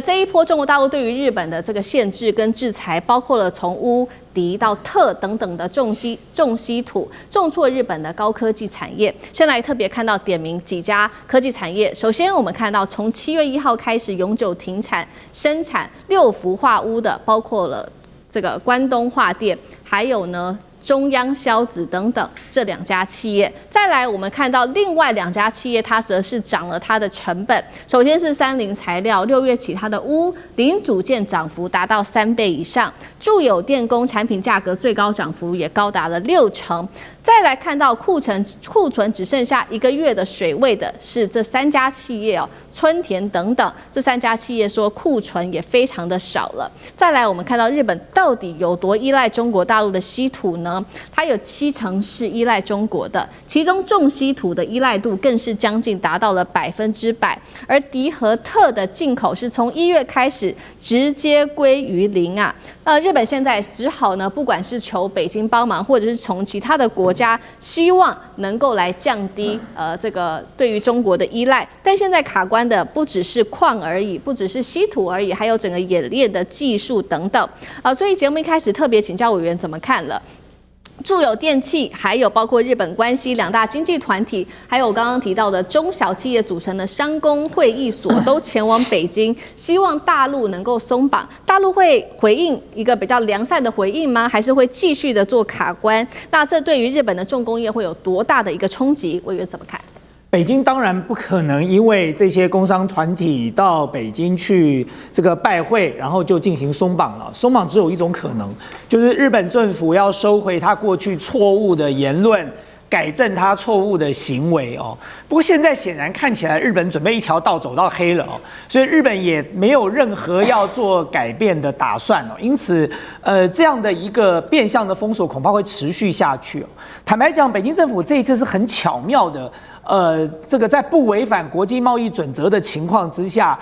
这一波中国大陆对于日本的这个限制跟制裁，包括了从钨、镝到铬等等的重稀土，重挫日本的高科技产业。先来特别看到点名几家科技产业。首先我们看到从7月1号开始永久停产生产6氟化钨的，包括了这个关东化电，还有呢中央硝子等等这2家企业。再来，我们看到另外2家企业，它则是涨了它的成本。首先是30材料，6月起它的钨零组件涨幅达到3倍以上，住友电工产品价格最高涨幅也高达了60%。再来看到库存只剩下1个月的水位的是这3家企业春田等等这3家企业说库存也非常的少了。再来，我们看到日本到底有多依赖中国大陆的稀土呢？它有70%是依赖中国的，其中重稀土的依赖度更是将近达到了100%，而镝和铬的进口是从1月开始直接归于0啊。日本现在只好呢，不管是求北京帮忙，或者是从其他的国家希望能够来降低这个对于中国的依赖，但现在卡关的不只是矿而已，不只是稀土而已，还有整个冶炼的技术等等所以节目一开始特别请教委员怎么看了。住友电器，还有包括日本关西2大经济团体，还有我刚刚提到的中小企业组成的商工会议所，都前往北京，希望大陆能够松绑。大陆会回应一个比较良善的回应吗？还是会继续的做卡关？那这对于日本的重工业会有多大的一个冲击？委员怎么看？北京当然不可能因为这些工商团体到北京去这个拜会，然后就进行松绑了。松绑只有一种可能，就是日本政府要收回他过去错误的言论，改正他错误的行为哦。不过现在显然看起来，日本准备一条道走到黑了哦，所以日本也没有任何要做改变的打算哦。因此，这样的一个变相的封锁恐怕会持续下去哦。坦白讲，北京政府这一次是很巧妙的。这个在不违反国际贸易准则的情况之下，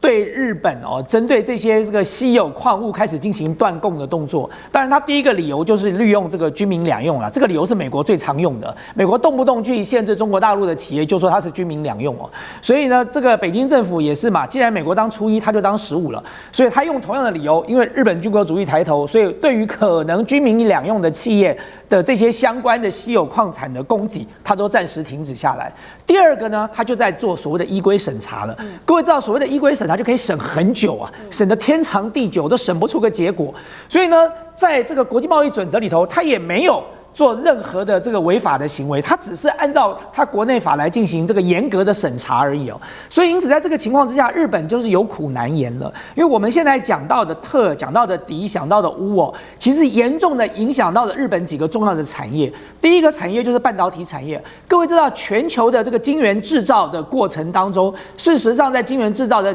对日本哦，针对这些这个稀有矿物开始进行断供的动作。当然，他第一个理由就是利用这个军民两用了，这个理由是美国最常用的。美国动不动去限制中国大陆的企业，就说它是军民两用哦。所以呢，这个北京政府也是嘛，既然美国当初一，他就当15了，所以他用同样的理由，因为日本军国主义抬头，所以对于可能军民两用的企业的这些相关的稀有矿产的供给，它都暂时停止下来。第二个呢，他就在做所谓的依规审查了。各位知道，所谓的依规审查就可以审很久啊，审得天长地久，都审不出个结果。所以呢，在这个国际贸易准则里头，他也没有做任何的这个违法的行为，他只是按照他国内法来进行这个严格的审查而已哦。所以因此在这个情况之下，日本就是有苦难言了。因为我们现在讲到的特、讲到的敌、想到的乌哦，其实严重的影响到了日本几个重要的产业。第一个产业就是半导体产业。各位知道，全球的这个晶圆制造的过程当中，事实上在晶圆制造的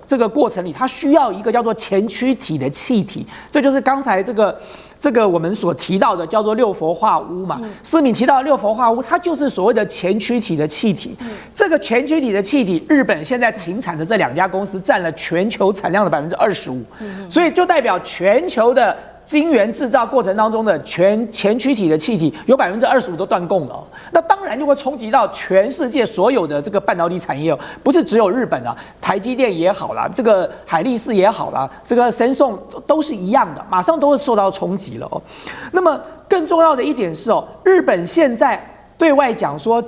这个过程里，它需要一个叫做前驱体的气体，这就是刚才这个我们所提到的叫做六氟化钨嘛。思敏提到的六氟化钨，它就是所谓的前驱体的气体。这个前驱体的气体，日本现在停产的这2家公司占了全球产量的25%，所以就代表全球的晶圆制造过程当中的前驱体的气体有25%都断供了哦。那当然就会冲击到全世界所有的这个半导体产业哦，不是只有日本啊，台积电也好啦，这个海力士也好啦，这个神送都是一样的，马上都会受到冲击了哦。那么更重要的一点是哦，日本现在对外讲说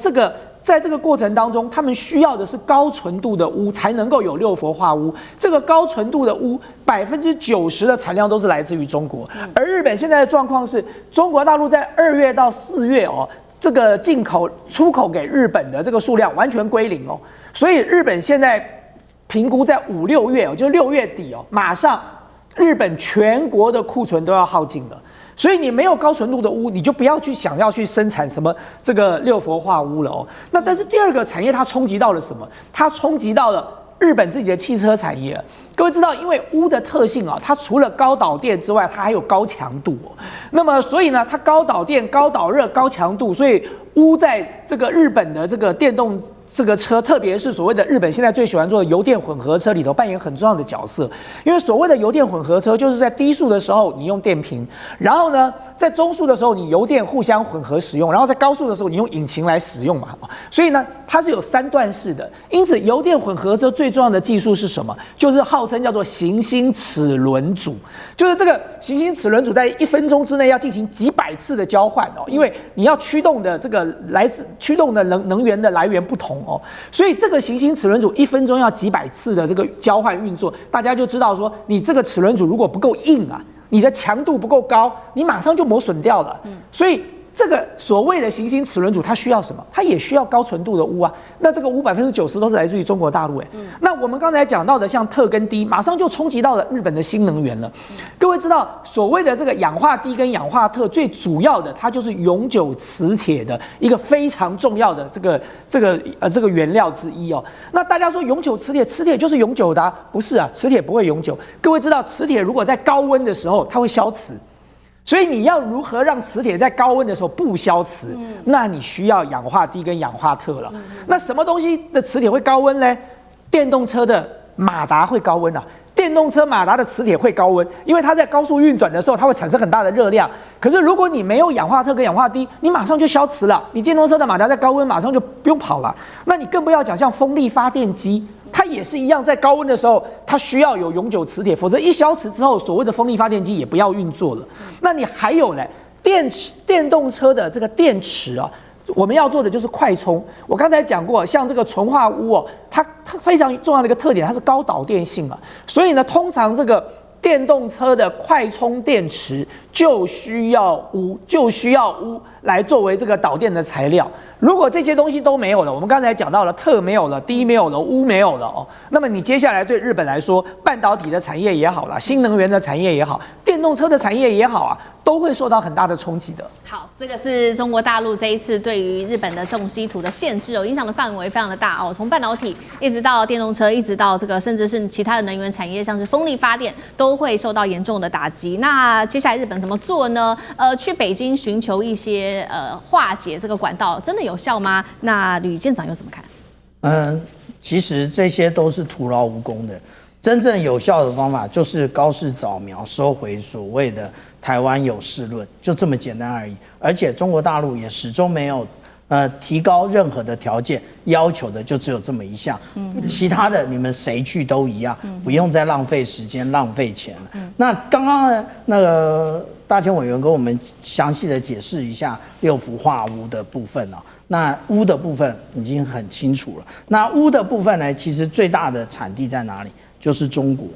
在这个过程当中，他们需要的是高纯度的钨才能够有六氟化钨。这个高纯度的钨90%的产量都是来自于中国，而日本现在的状况是，中国大陆在2月到4月哦，这个出口给日本的这个数量完全归零哦，所以日本现在评估在5、6月哦，就是6月底哦，马上日本全国的库存都要耗尽了。所以你没有高纯度的钨，你就不要去想要去生产什么这个六氟化钨了哦。那但是第二个产业它冲击到了什么？它冲击到了日本自己的汽车产业。各位知道，因为钨的特性啊，它除了高导电之外，它还有高强度哦。那么所以呢，它高导电、高导热、高强度，所以钨在这个日本的这个电动这个车，特别是所谓的日本现在最喜欢做的油电混合车里头扮演很重要的角色。因为所谓的油电混合车，就是在低速的时候你用电瓶，然后呢，在中速的时候你油电互相混合使用，然后在高速的时候你用引擎来使用嘛。所以呢，它是有3段式的。因此，油电混合车最重要的技术是什么？就是号称叫做行星齿轮组，就是这个行星齿轮组在1分钟之内要进行几百次的交换哦，因为你要驱动的这个驱动的能源的来源不同。所以这个行星齿轮组1分钟要几百次的这个交换运作，大家就知道说，你这个齿轮组如果不够硬啊，你的强度不够高，你马上就磨损掉了。所以这个所谓的行星齿轮组，它需要什么？它也需要高纯度的钨啊。那这个钨90%都是来自于中国大陆那我们刚才讲到的像特跟低，马上就冲击到了日本的新能源了。各位知道，所谓的这个氧化低跟氧化特，最主要的它就是永久磁铁的一个非常重要的这个原料之一哦。那大家说永久磁铁，磁铁就是永久的啊？不是啊，磁铁不会永久。各位知道，磁铁如果在高温的时候，它会消磁。所以你要如何让磁铁在高温的时候不消磁？那你需要氧化锑跟氧化特了。那什么东西的磁铁会高温呢？电动车的马达会高温啊。电动车马达的磁铁会高温，因为它在高速运转的时候，它会产生很大的热量。可是如果你没有氧化特跟氧化锑，你马上就消磁了。你电动车的马达在高温马上就不用跑了。那你更不要讲像风力发电机。它也是一样，在高温的时候，它需要有永久磁铁，否则一消磁之后，所谓的风力发电机也不要运作了。那你还有呢，电动车的这个电池啊，我们要做的就是快充。我刚才讲过，像这个纯化钨哦，它非常重要的一个特点，它是高导电性啊，所以呢，通常这个电动车的快充电池就需要钨来作为这个导电的材料。如果这些东西都没有了，我们刚才讲到了特没有了，低没有了，钨没有了哦，那么你接下来对日本来说，半导体的产业也好啦，新能源的产业也好，电动车的产业也好啊，都会受到很大的冲击的。好，这个是中国大陆这一次对于日本的重稀土的限制哦，影响的范围非常的大哦，从半导体一直到电动车，一直到这个甚至是其他的能源产业，像是风力发电，都会受到严重的打击。那接下来日本怎么做呢？去北京寻求一些化解这个管道，真的有效吗？那吕舰长又怎么看？其实这些都是徒劳无功的。真正有效的方法就是高市早苗，收回所谓的台湾有事论，就这么简单而已。而且中国大陆也始终没有提高任何的条件，要求的就只有这么一项，其他的你们谁去都一样，不用再浪费时间、浪费钱了。那刚刚呢，那个大千委员跟我们详细的解释一下6氟化钨的部分啊。那钨的部分已经很清楚了。那钨的部分呢，其实最大的产地在哪里？就是中国。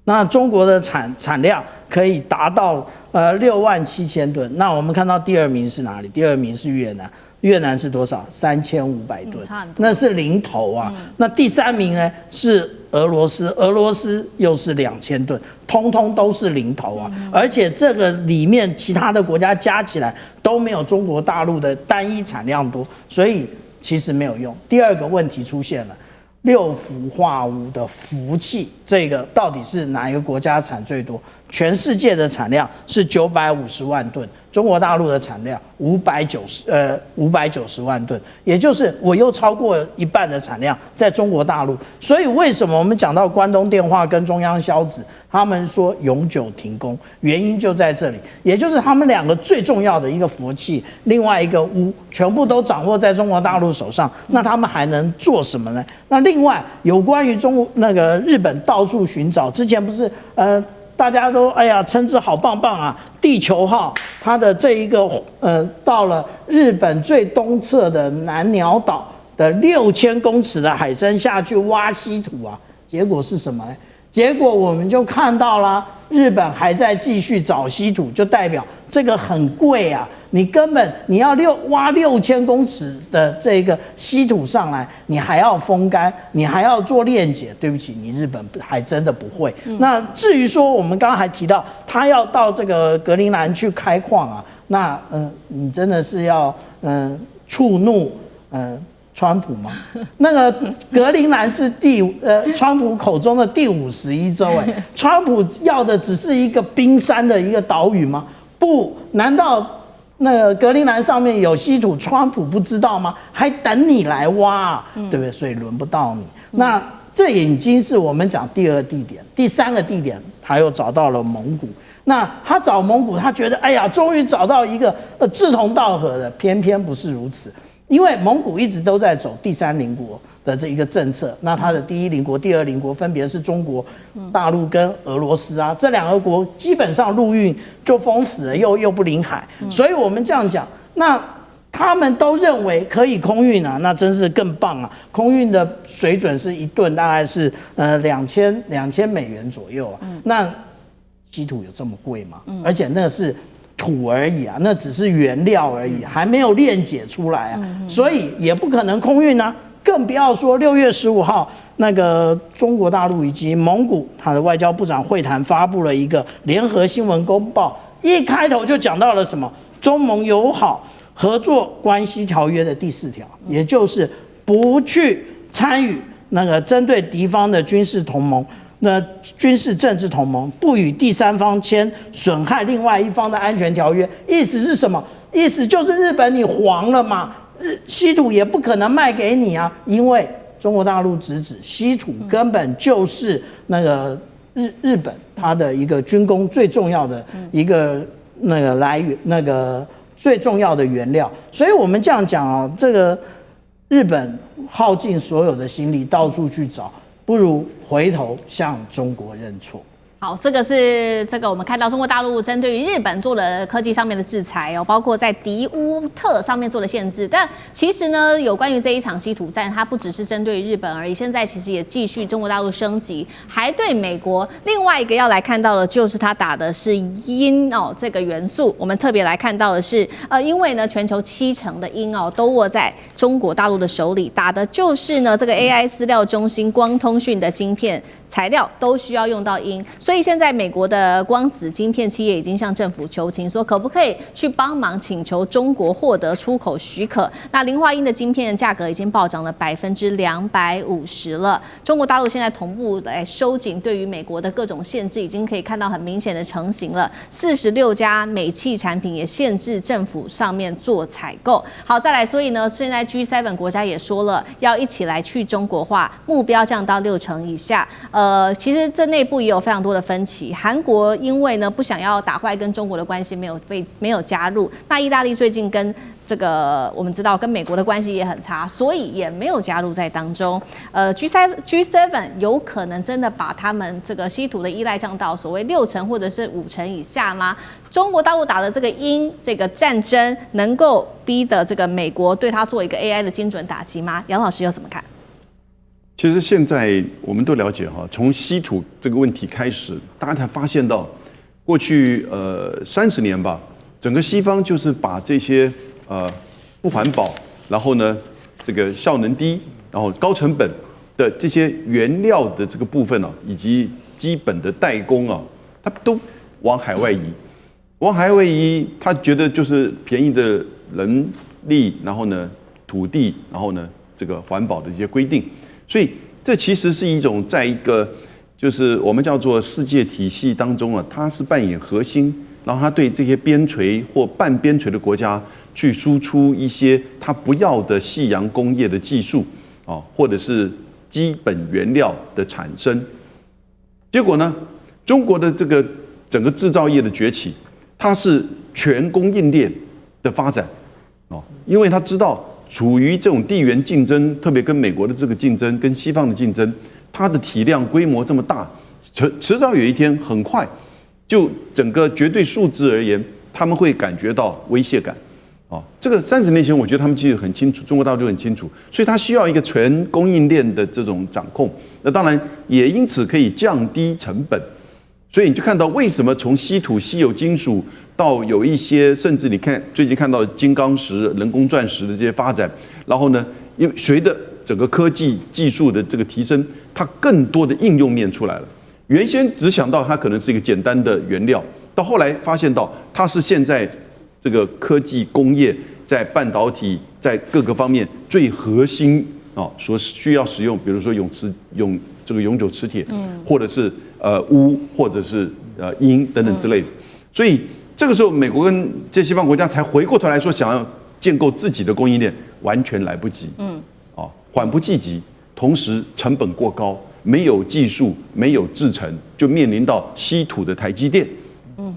那中国的产量可以达到67000吨。那我们看到第2名是哪里？第2名是越南。越南是多少？3500吨，那是零头啊。那第3名呢是俄罗斯，俄罗斯又是2000吨，通通都是零头啊。而且这个里面其他的国家加起来都没有中国大陆的单一产量多，所以其实没有用。第二个问题出现了，6氟化钨的氟气，这个到底是哪一个国家产最多？全世界的产量是950万吨，中国大陆的产量590万吨，也就是我又超过一半的产量在中国大陆。所以为什么我们讲到关东电化跟中央硝子，他们说永久停工，原因就在这里，也就是他们两个最重要的一个氟气，另外一个钨，全部都掌握在中国大陆手上，那他们还能做什么呢？那另外有关于日本到处寻找，之前不是大家都称之好棒棒啊！地球号它的这一个到了日本最东侧的南鸟岛的6000公尺的海深下去挖稀土啊，结果是什么呢？结果我们就看到了，日本还在继续找稀土，就代表这个很贵啊！你根本你要挖6000公尺的这个稀土上来，你还要风干，你还要做炼解。对不起，你日本还真的不会。那至于说我们刚刚还提到，他要到这个格陵兰去开矿啊，那你真的是要触怒川普吗？那个格陵兰是川普口中的第51州，川普要的只是一个冰山的一个岛屿吗？不，难道那个格陵兰上面有稀土，川普不知道吗？还等你来挖，对不对？所以轮不到你。那这已经是我们讲第2地点，第3个地点他又找到了蒙古。那他找蒙古，他觉得终于找到一个志同道合的，偏偏不是如此。因为蒙古一直都在走第3邻国的这一个政策，那它的第1邻国、第2邻国分别是中国大陆跟俄罗斯啊，这2个国基本上陆运就封死了，又不临海，所以我们这样讲，那他们都认为可以空运啊，那真是更棒啊！空运的水准是1吨大概是2000美元左右啊，那稀土有这么贵吗？而且那是土而已啊，那只是原料而已，还没有炼解出来啊，所以也不可能空运啊，更不要说6月15号那个中国大陆以及蒙古他的外交部长会谈发布了一个联合新闻公报，一开头就讲到了什么中蒙友好合作关系条约的第4条，也就是不去参与那个针对敌方的军事同盟。那军事政治同盟不与第3方签损害另外一方的安全条约，意思是什么？意思就是日本你黄了嘛，稀土也不可能卖给你啊，因为中国大陆直指稀土根本就是那个日本它的一个军工最重要的一个那个来源，那个最重要的原料。所以我们这样讲啊，这个日本耗尽所有的心力到处去找，不如回头向中国认错。好，这个我们看到中国大陆针对于日本做的科技上面的制裁哦，包括在迪乌特上面做的限制。但其实呢，有关于这一场稀土战，它不只是针对日本而已，现在其实也继续中国大陆升级，还对美国。另外一个要来看到的就是它打的是铟哦这个元素，我们特别来看到的是因为呢全球70%的铟哦都握在中国大陆的手里，打的就是呢这个 AI 资料中心光通讯的晶片材料都需要用到铟。所以现在美国的光子晶片企业已经向政府求情，说可不可以去帮忙请求中国获得出口许可。那磷化铟的晶片价格已经暴涨了250%了。中国大陆现在同步来收紧对于美国的各种限制，已经可以看到很明显的成型了。46家美企产品也限制政府上面做采购。好，再来，所以呢，现在 G7 国家也说了，要一起来去中国化，目标降到60%以下。其实这内部也有非常多的分歧。韩国因为呢不想要打坏跟中国的关系，没有加入。那意大利最近跟这个我们知道跟美国的关系也很差，所以也没有加入在当中。G7 有可能真的把他们这个稀土的依赖降到所谓60%或者是50%以下吗？中国大陆打的这个这个战争，能够逼得这个美国对他做一个 AI 的精准打击吗？杨老师又怎么看？其实现在我们都了解哈，从稀土这个问题开始，大家才发现到，过去30年吧，整个西方就是把这些不环保，然后呢这个效能低，然后高成本的这些原料的这个部分以及基本的代工它都往海外移，他觉得就是便宜的人力，然后呢土地，然后呢这个环保的一些规定。所以这其实是一种在一个就是我们叫做世界体系当中它是扮演核心，然后它对这些边陲或半边陲的国家去输出一些它不要的夕阳工业的技术或者是基本原料的产生。结果呢，中国的这个整个制造业的崛起，它是全供应链的发展因为他知道处于这种地缘竞争，特别跟美国的这个竞争，跟西方的竞争，它的体量规模这么大，迟早有一天，很快就整个绝对数字而言，他们会感觉到威胁感。这个30年前，我觉得他们其实很清楚，中国大陆就很清楚，所以它需要一个全供应链的这种掌控。那当然也因此可以降低成本。所以你就看到为什么从稀土、稀有金属到有一些，甚至你看最近看到的金刚石、人工钻石的这些发展，然后呢，因为随着整个科技技术的这个提升，它更多的应用面出来了。原先只想到它可能是一个简单的原料，到后来发现到它是现在这个科技工业在半导体在各个方面最核心所需要使用，比如说用这个永久磁铁，或者是钨，或者是铟等等之类的。所以这个时候，美国跟这些西方国家才回过头来说，想要建构自己的供应链，完全来不及。缓不济急，同时成本过高，没有技术，没有制程，就面临到稀土的台积电。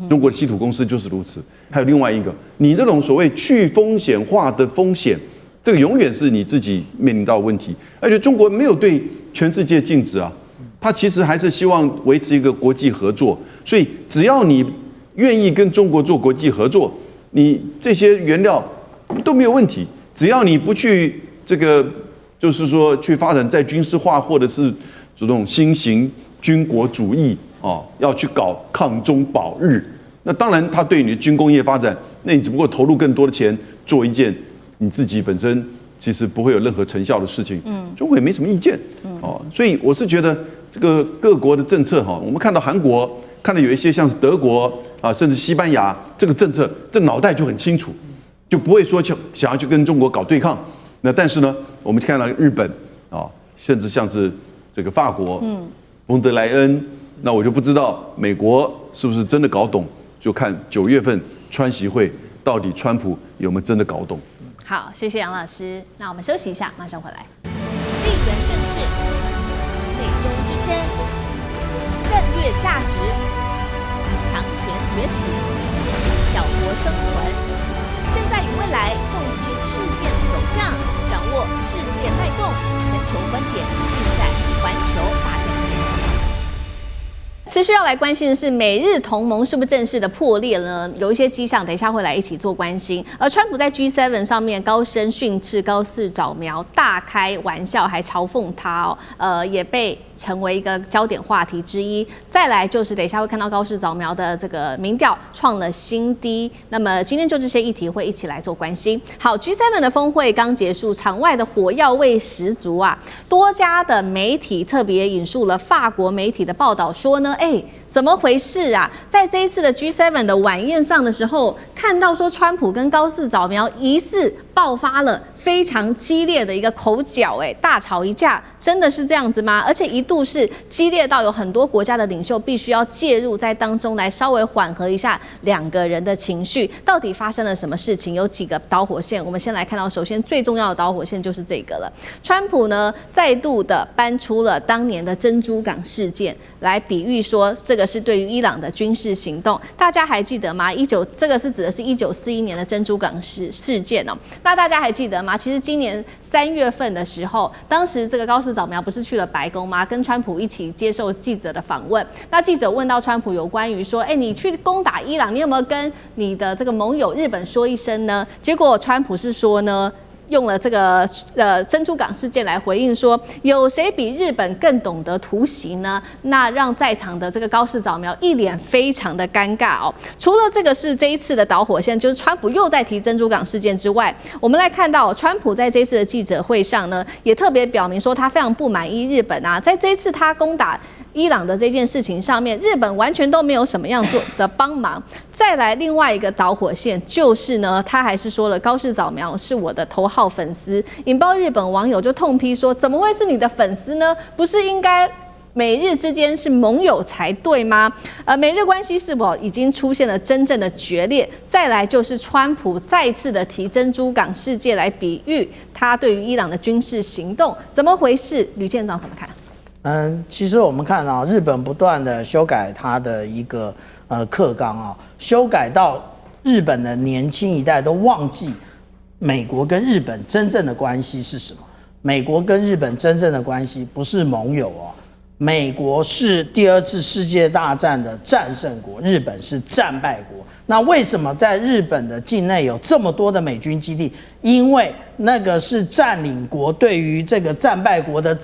中国的稀土公司就是如此。还有另外一个，你这种所谓去风险化的风险，这个永远是你自己面临到的问题。而且中国没有对全世界禁止它其实还是希望维持一个国际合作。所以只要你愿意跟中国做国际合作，你这些原料都没有问题。只要你不去这个，就是说去发展再军事化，或者是这种新型军国主义要去搞抗中保日，那当然他对你的军工业发展，那你只不过投入更多的钱做一件你自己本身其实不会有任何成效的事情。中国也没什么意见。所以我是觉得这个各国的政策我们看到韩国，看到有一些像是德国甚至西班牙，这个政策这脑袋就很清楚，就不会说想要去跟中国搞对抗。那但是呢，我们看到日本甚至像是这个法国，冯德莱恩，那我就不知道美国是不是真的搞懂，就看9月份川习会到底川普有没有真的搞懂。好，谢谢杨老师。那我们休息一下，马上回来。地缘政治、美中之争、战略价值、强权崛起、小国生存。现在与未来洞悉事件走向，掌握世界脉动，全球观点尽在环球大战线。持续要来关心的是，美日同盟是不是正式的破裂了呢？有一些迹象，等一下会来一起做关心。而川普在 G7 上面高声训斥高市早苗，大开玩笑，还嘲讽他也被成为一个焦点话题之一。再来就是等一下会看到高市早苗的这个民调创了新低。那么今天就这些议题会一起来做关心。好 ，G7 的峰会刚结束，场外的火药味十足啊！多家的媒体特别引述了法国媒体的报道说呢，怎么回事啊？在这一次的 G7 的晚宴上的时候，看到说川普跟高市早苗疑似爆发了非常激烈的一个口角，大吵一架，真的是这样子吗？而且一度是激烈到有很多国家的领袖必须要介入在当中来稍微缓和一下两个人的情绪。到底发生了什么事情？有几个导火线？我们先来看到，首先最重要的导火线就是这个了。川普呢再度的搬出了当年的珍珠港事件来比喻说，这个是对于伊朗的军事行动。大家还记得吗？这个是指的是1941年的珍珠港事件哦。那大家还记得吗？其实今年3月份的时候，当时这个高市早苗不是去了白宫吗？跟川普一起接受记者的访问。那记者问到川普有关于说，你去攻打伊朗，你有没有跟你的这个盟友日本说一声呢？结果川普是说呢，用了这个珍珠港事件来回应说，有谁比日本更懂得突袭呢？那让在场的这个高市早苗一脸非常的尴尬哦。除了这个是这一次的导火线，就是川普又在提珍珠港事件之外，我们来看到川普在这一次的记者会上呢，也特别表明说他非常不满意日本啊，在这一次他攻打伊朗的这件事情上面，日本完全都没有什么样做的帮忙。再来另外一个导火线就是呢，他还是说了高市早苗是我的头号粉丝，引爆日本网友就痛批说，怎么会是你的粉丝呢？不是应该美日之间是盟友才对吗？美日关系是否已经出现了真正的决裂？再来就是川普再次的提珍珠港事件来比喻他对于伊朗的军事行动，怎么回事？吕舰长怎么看？其实我们看啊，日本不断的修改它的一个课纲啊，修改到日本的年轻一代都忘记美国跟日本真正的关系是什么。美国跟日本真正的关系不是盟友哦，美国是第2次世界大战的战胜国，日本是战败国。那为什么在日本的境内有这么多的美军基地？因为那个是占领国对于这个战败国的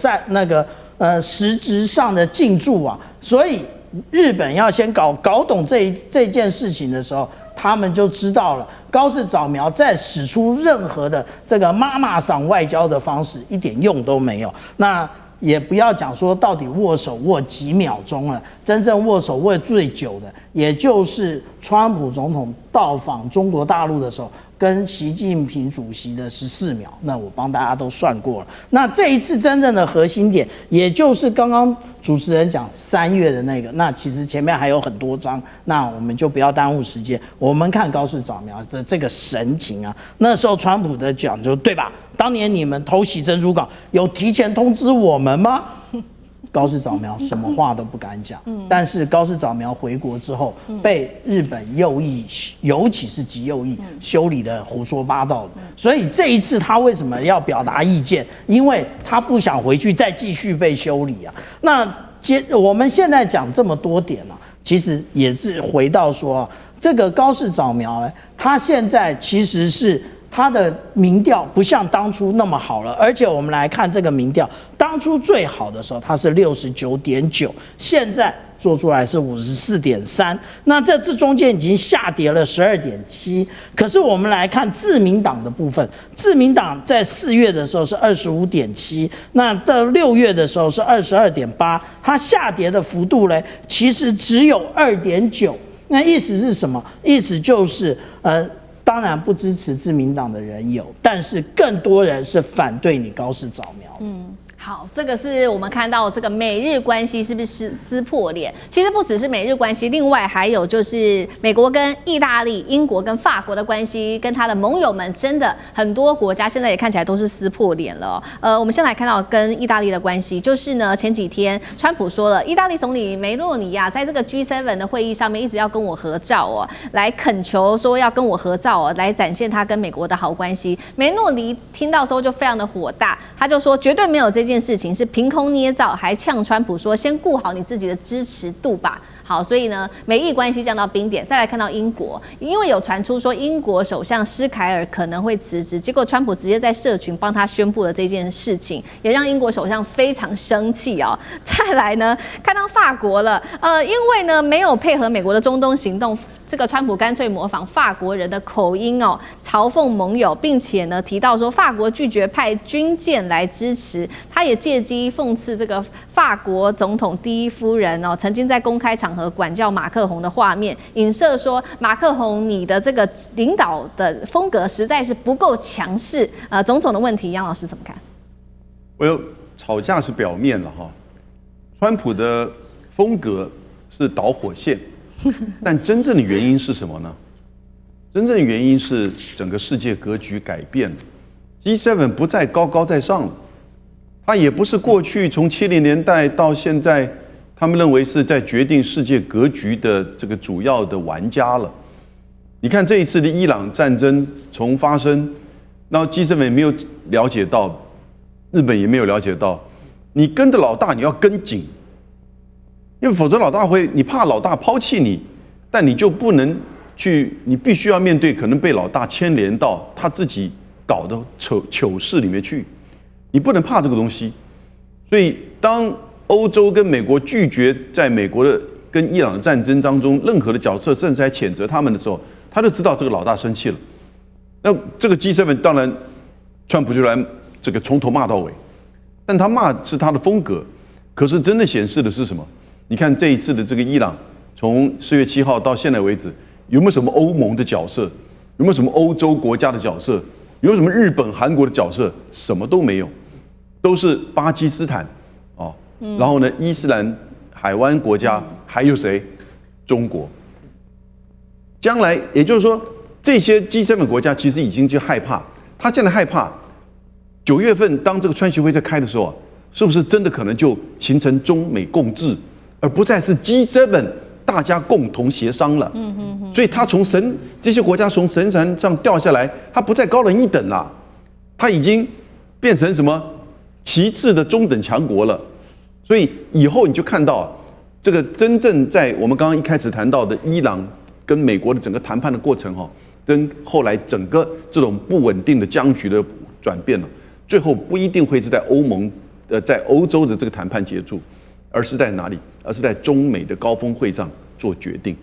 实质上的进驻啊，所以日本要先搞懂这件事情的时候，他们就知道了高市早苗再使出任何的这个妈妈桑外交的方式一点用都没有。那也不要讲说到底握手握几秒钟了，真正握手握最久的，也就是川普总统到访中国大陆的时候，跟习近平主席的14秒，那我帮大家都算过了。那这一次真正的核心点，也就是刚刚主持人讲3月的那个，那其实前面还有很多章，那我们就不要耽误时间。我们看高市早苗的这个神情啊，那时候川普的讲就对吧？当年你们偷袭珍珠港，有提前通知我们吗？高市早苗什么话都不敢讲，但是高市早苗回国之后，被日本右翼，尤其是极右翼修理的胡说八道的。所以这一次他为什么要表达意见？因为他不想回去再继续被修理啊。那我们现在讲这么多点啊，其实也是回到说，这个高市早苗呢，他现在其实是他的民调不像当初那么好了，而且我们来看这个民调，当初最好的时候它是69.9，现在做出来是54.3，那这中间已经下跌了12.7。可是我们来看自民党的部分，自民党在4月的时候是25.7，那到6月的时候是22.8，它下跌的幅度呢，其实只有2.9。那意思是什么？意思就是当然不支持自民党的人有，但是更多人是反对你高市早苗。好，这个是我们看到这个美日关系是不是撕破脸？其实不只是美日关系，另外还有就是美国跟意大利、英国跟法国的关系，跟他的盟友们，真的很多国家现在也看起来都是撕破脸了。我们先来看到跟意大利的关系，就是呢前几天川普说了，意大利总理梅洛尼啊，在这个 G7 的会议上面一直要跟我合照哦，来恳求说要跟我合照哦，来展现他跟美国的好关系。梅洛尼听到之后就非常的火大，他就说绝对没有这件件事情是凭空捏造，还呛川普说先顾好你自己的支持度吧。好，所以呢，美意关系降到冰点。再来看到英国，因为有传出说英国首相施凯尔可能会辞职，结果川普直接在社群帮他宣布了这件事情，也让英国首相非常生气哦。再来呢，看到法国了，因为呢没有配合美国的中东行动，这个川普干脆模仿法国人的口音哦，嘲讽盟友，并且呢提到说法国拒绝派军舰来支持，他也借机讽刺这个法国总统第一夫人哦，曾经在公开场合管教马克宏的画面，影射说马克宏你的这个领导的风格实在是不够强势。种种的问题，杨老师怎么看？吵架是表面了哈，川普的风格是导火线，但真正的原因是什么呢？真正的原因是整个世界格局改变了 ，G7 不再高高在上了，它也不是过去从70年代到现在，他们认为是在决定世界格局的这个主要的玩家了。你看这一次的伊朗战争从发生，然后 G7 也没有了解到，日本也没有了解到，你跟着老大你要跟紧，因为否则老大会，你怕老大抛弃你，但你就不能去，你必须要面对可能被老大牵连到他自己搞的糗事里面去，你不能怕这个东西。所以当欧洲跟美国拒绝在美国的跟伊朗的战争当中任何的角色，甚至还谴责他们的时候，他就知道这个老大生气了。那这个 G7 当然，川普就来这个从头骂到尾，但他骂是他的风格，可是真的显示的是什么？你看这一次的这个伊朗，从4月7号到现在为止，有没有什么欧盟的角色？有没有什么欧洲国家的角色？有没有什么日本、韩国的角色？什么都没有，都是巴基斯坦哦，然后呢，伊斯兰海湾国家，还有谁？中国。将来也就是说，这些 G7 国家其实已经就害怕，他现在害怕9月份当这个川习会在开的时候，是不是真的可能就形成中美共治，而不再是 G7 大家共同协商了？所以他从这些国家从神坛上掉下来，他不再高人一等了，他已经变成什么其次的中等强国了。所以以后你就看到这个真正在我们刚刚一开始谈到的伊朗跟美国的整个谈判的过程哈，跟后来整个这种不稳定的僵局的转变了，最后不一定会是在欧盟在欧洲的这个谈判结束，而是在哪里？而是在中美的高峰会上做决定。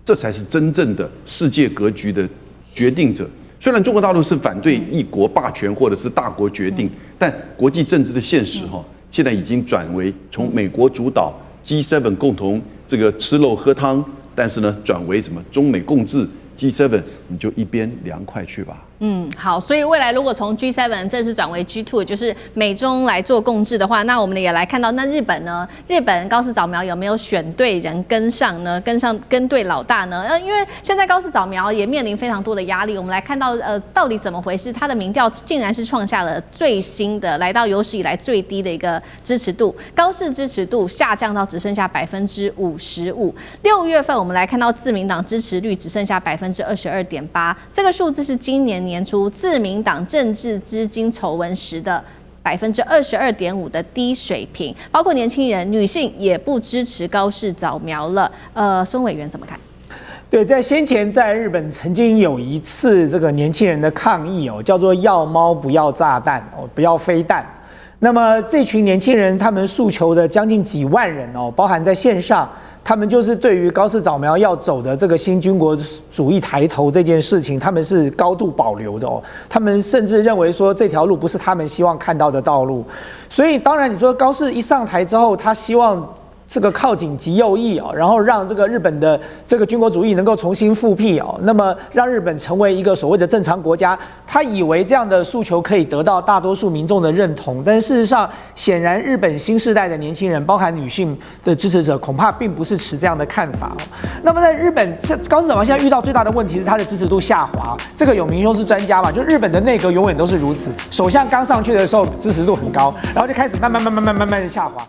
这才是真正的世界格局的决定者。虽然中国大陆是反对一国霸权或者是大国决定，但国际政治的现实哈，现在已经转为从美国主导 G7 共同这个吃肉喝汤，但是呢，转为什么中美共治 G7， 你就一边凉快去吧。好，所以未来如果从 G7 正式转为 G2， 就是美中来做共治的话，那我们也来看到，那日本呢？日本高市早苗有没有选对人跟上呢？跟对老大呢？因为现在高市早苗也面临非常多的压力。我们来看到到底怎么回事？他的民调竟然是创下了最新的，来到有史以来最低的一个支持度，高市支持度下降到只剩下55%。6月份我们来看到自民党支持率只剩下22.8%，这个数字是今年初自民党政治资金丑闻时的22.5%的低水平，包括年轻人、女性也不支持高市早苗了。孙委员怎么看？对，在先前在日本曾经有一次这个年轻人的抗议哦，叫做要猫不要炸弹哦，不要飞弹。那么这群年轻人他们诉求的将近几万人哦，包含在线上。他们就是对于高市早苗要走的这个新军国主义抬头这件事情，他们是高度保留的哦。他们甚至认为说这条路不是他们希望看到的道路。所以当然你说高市一上台之后，他希望这个靠紧极右翼哦，然后让这个日本的这个军国主义能够重新复辟哦，那么让日本成为一个所谓的正常国家，他以为这样的诉求可以得到大多数民众的认同，但事实上，显然日本新世代的年轻人，包含女性的支持者，恐怕并不是持这样的看法哦。那么在日本，高市早苗现在遇到最大的问题是他的支持度下滑，这个有明兄是专家嘛，就日本的内阁永远都是如此，首相刚上去的时候支持度很高，然后就开始慢慢的下滑。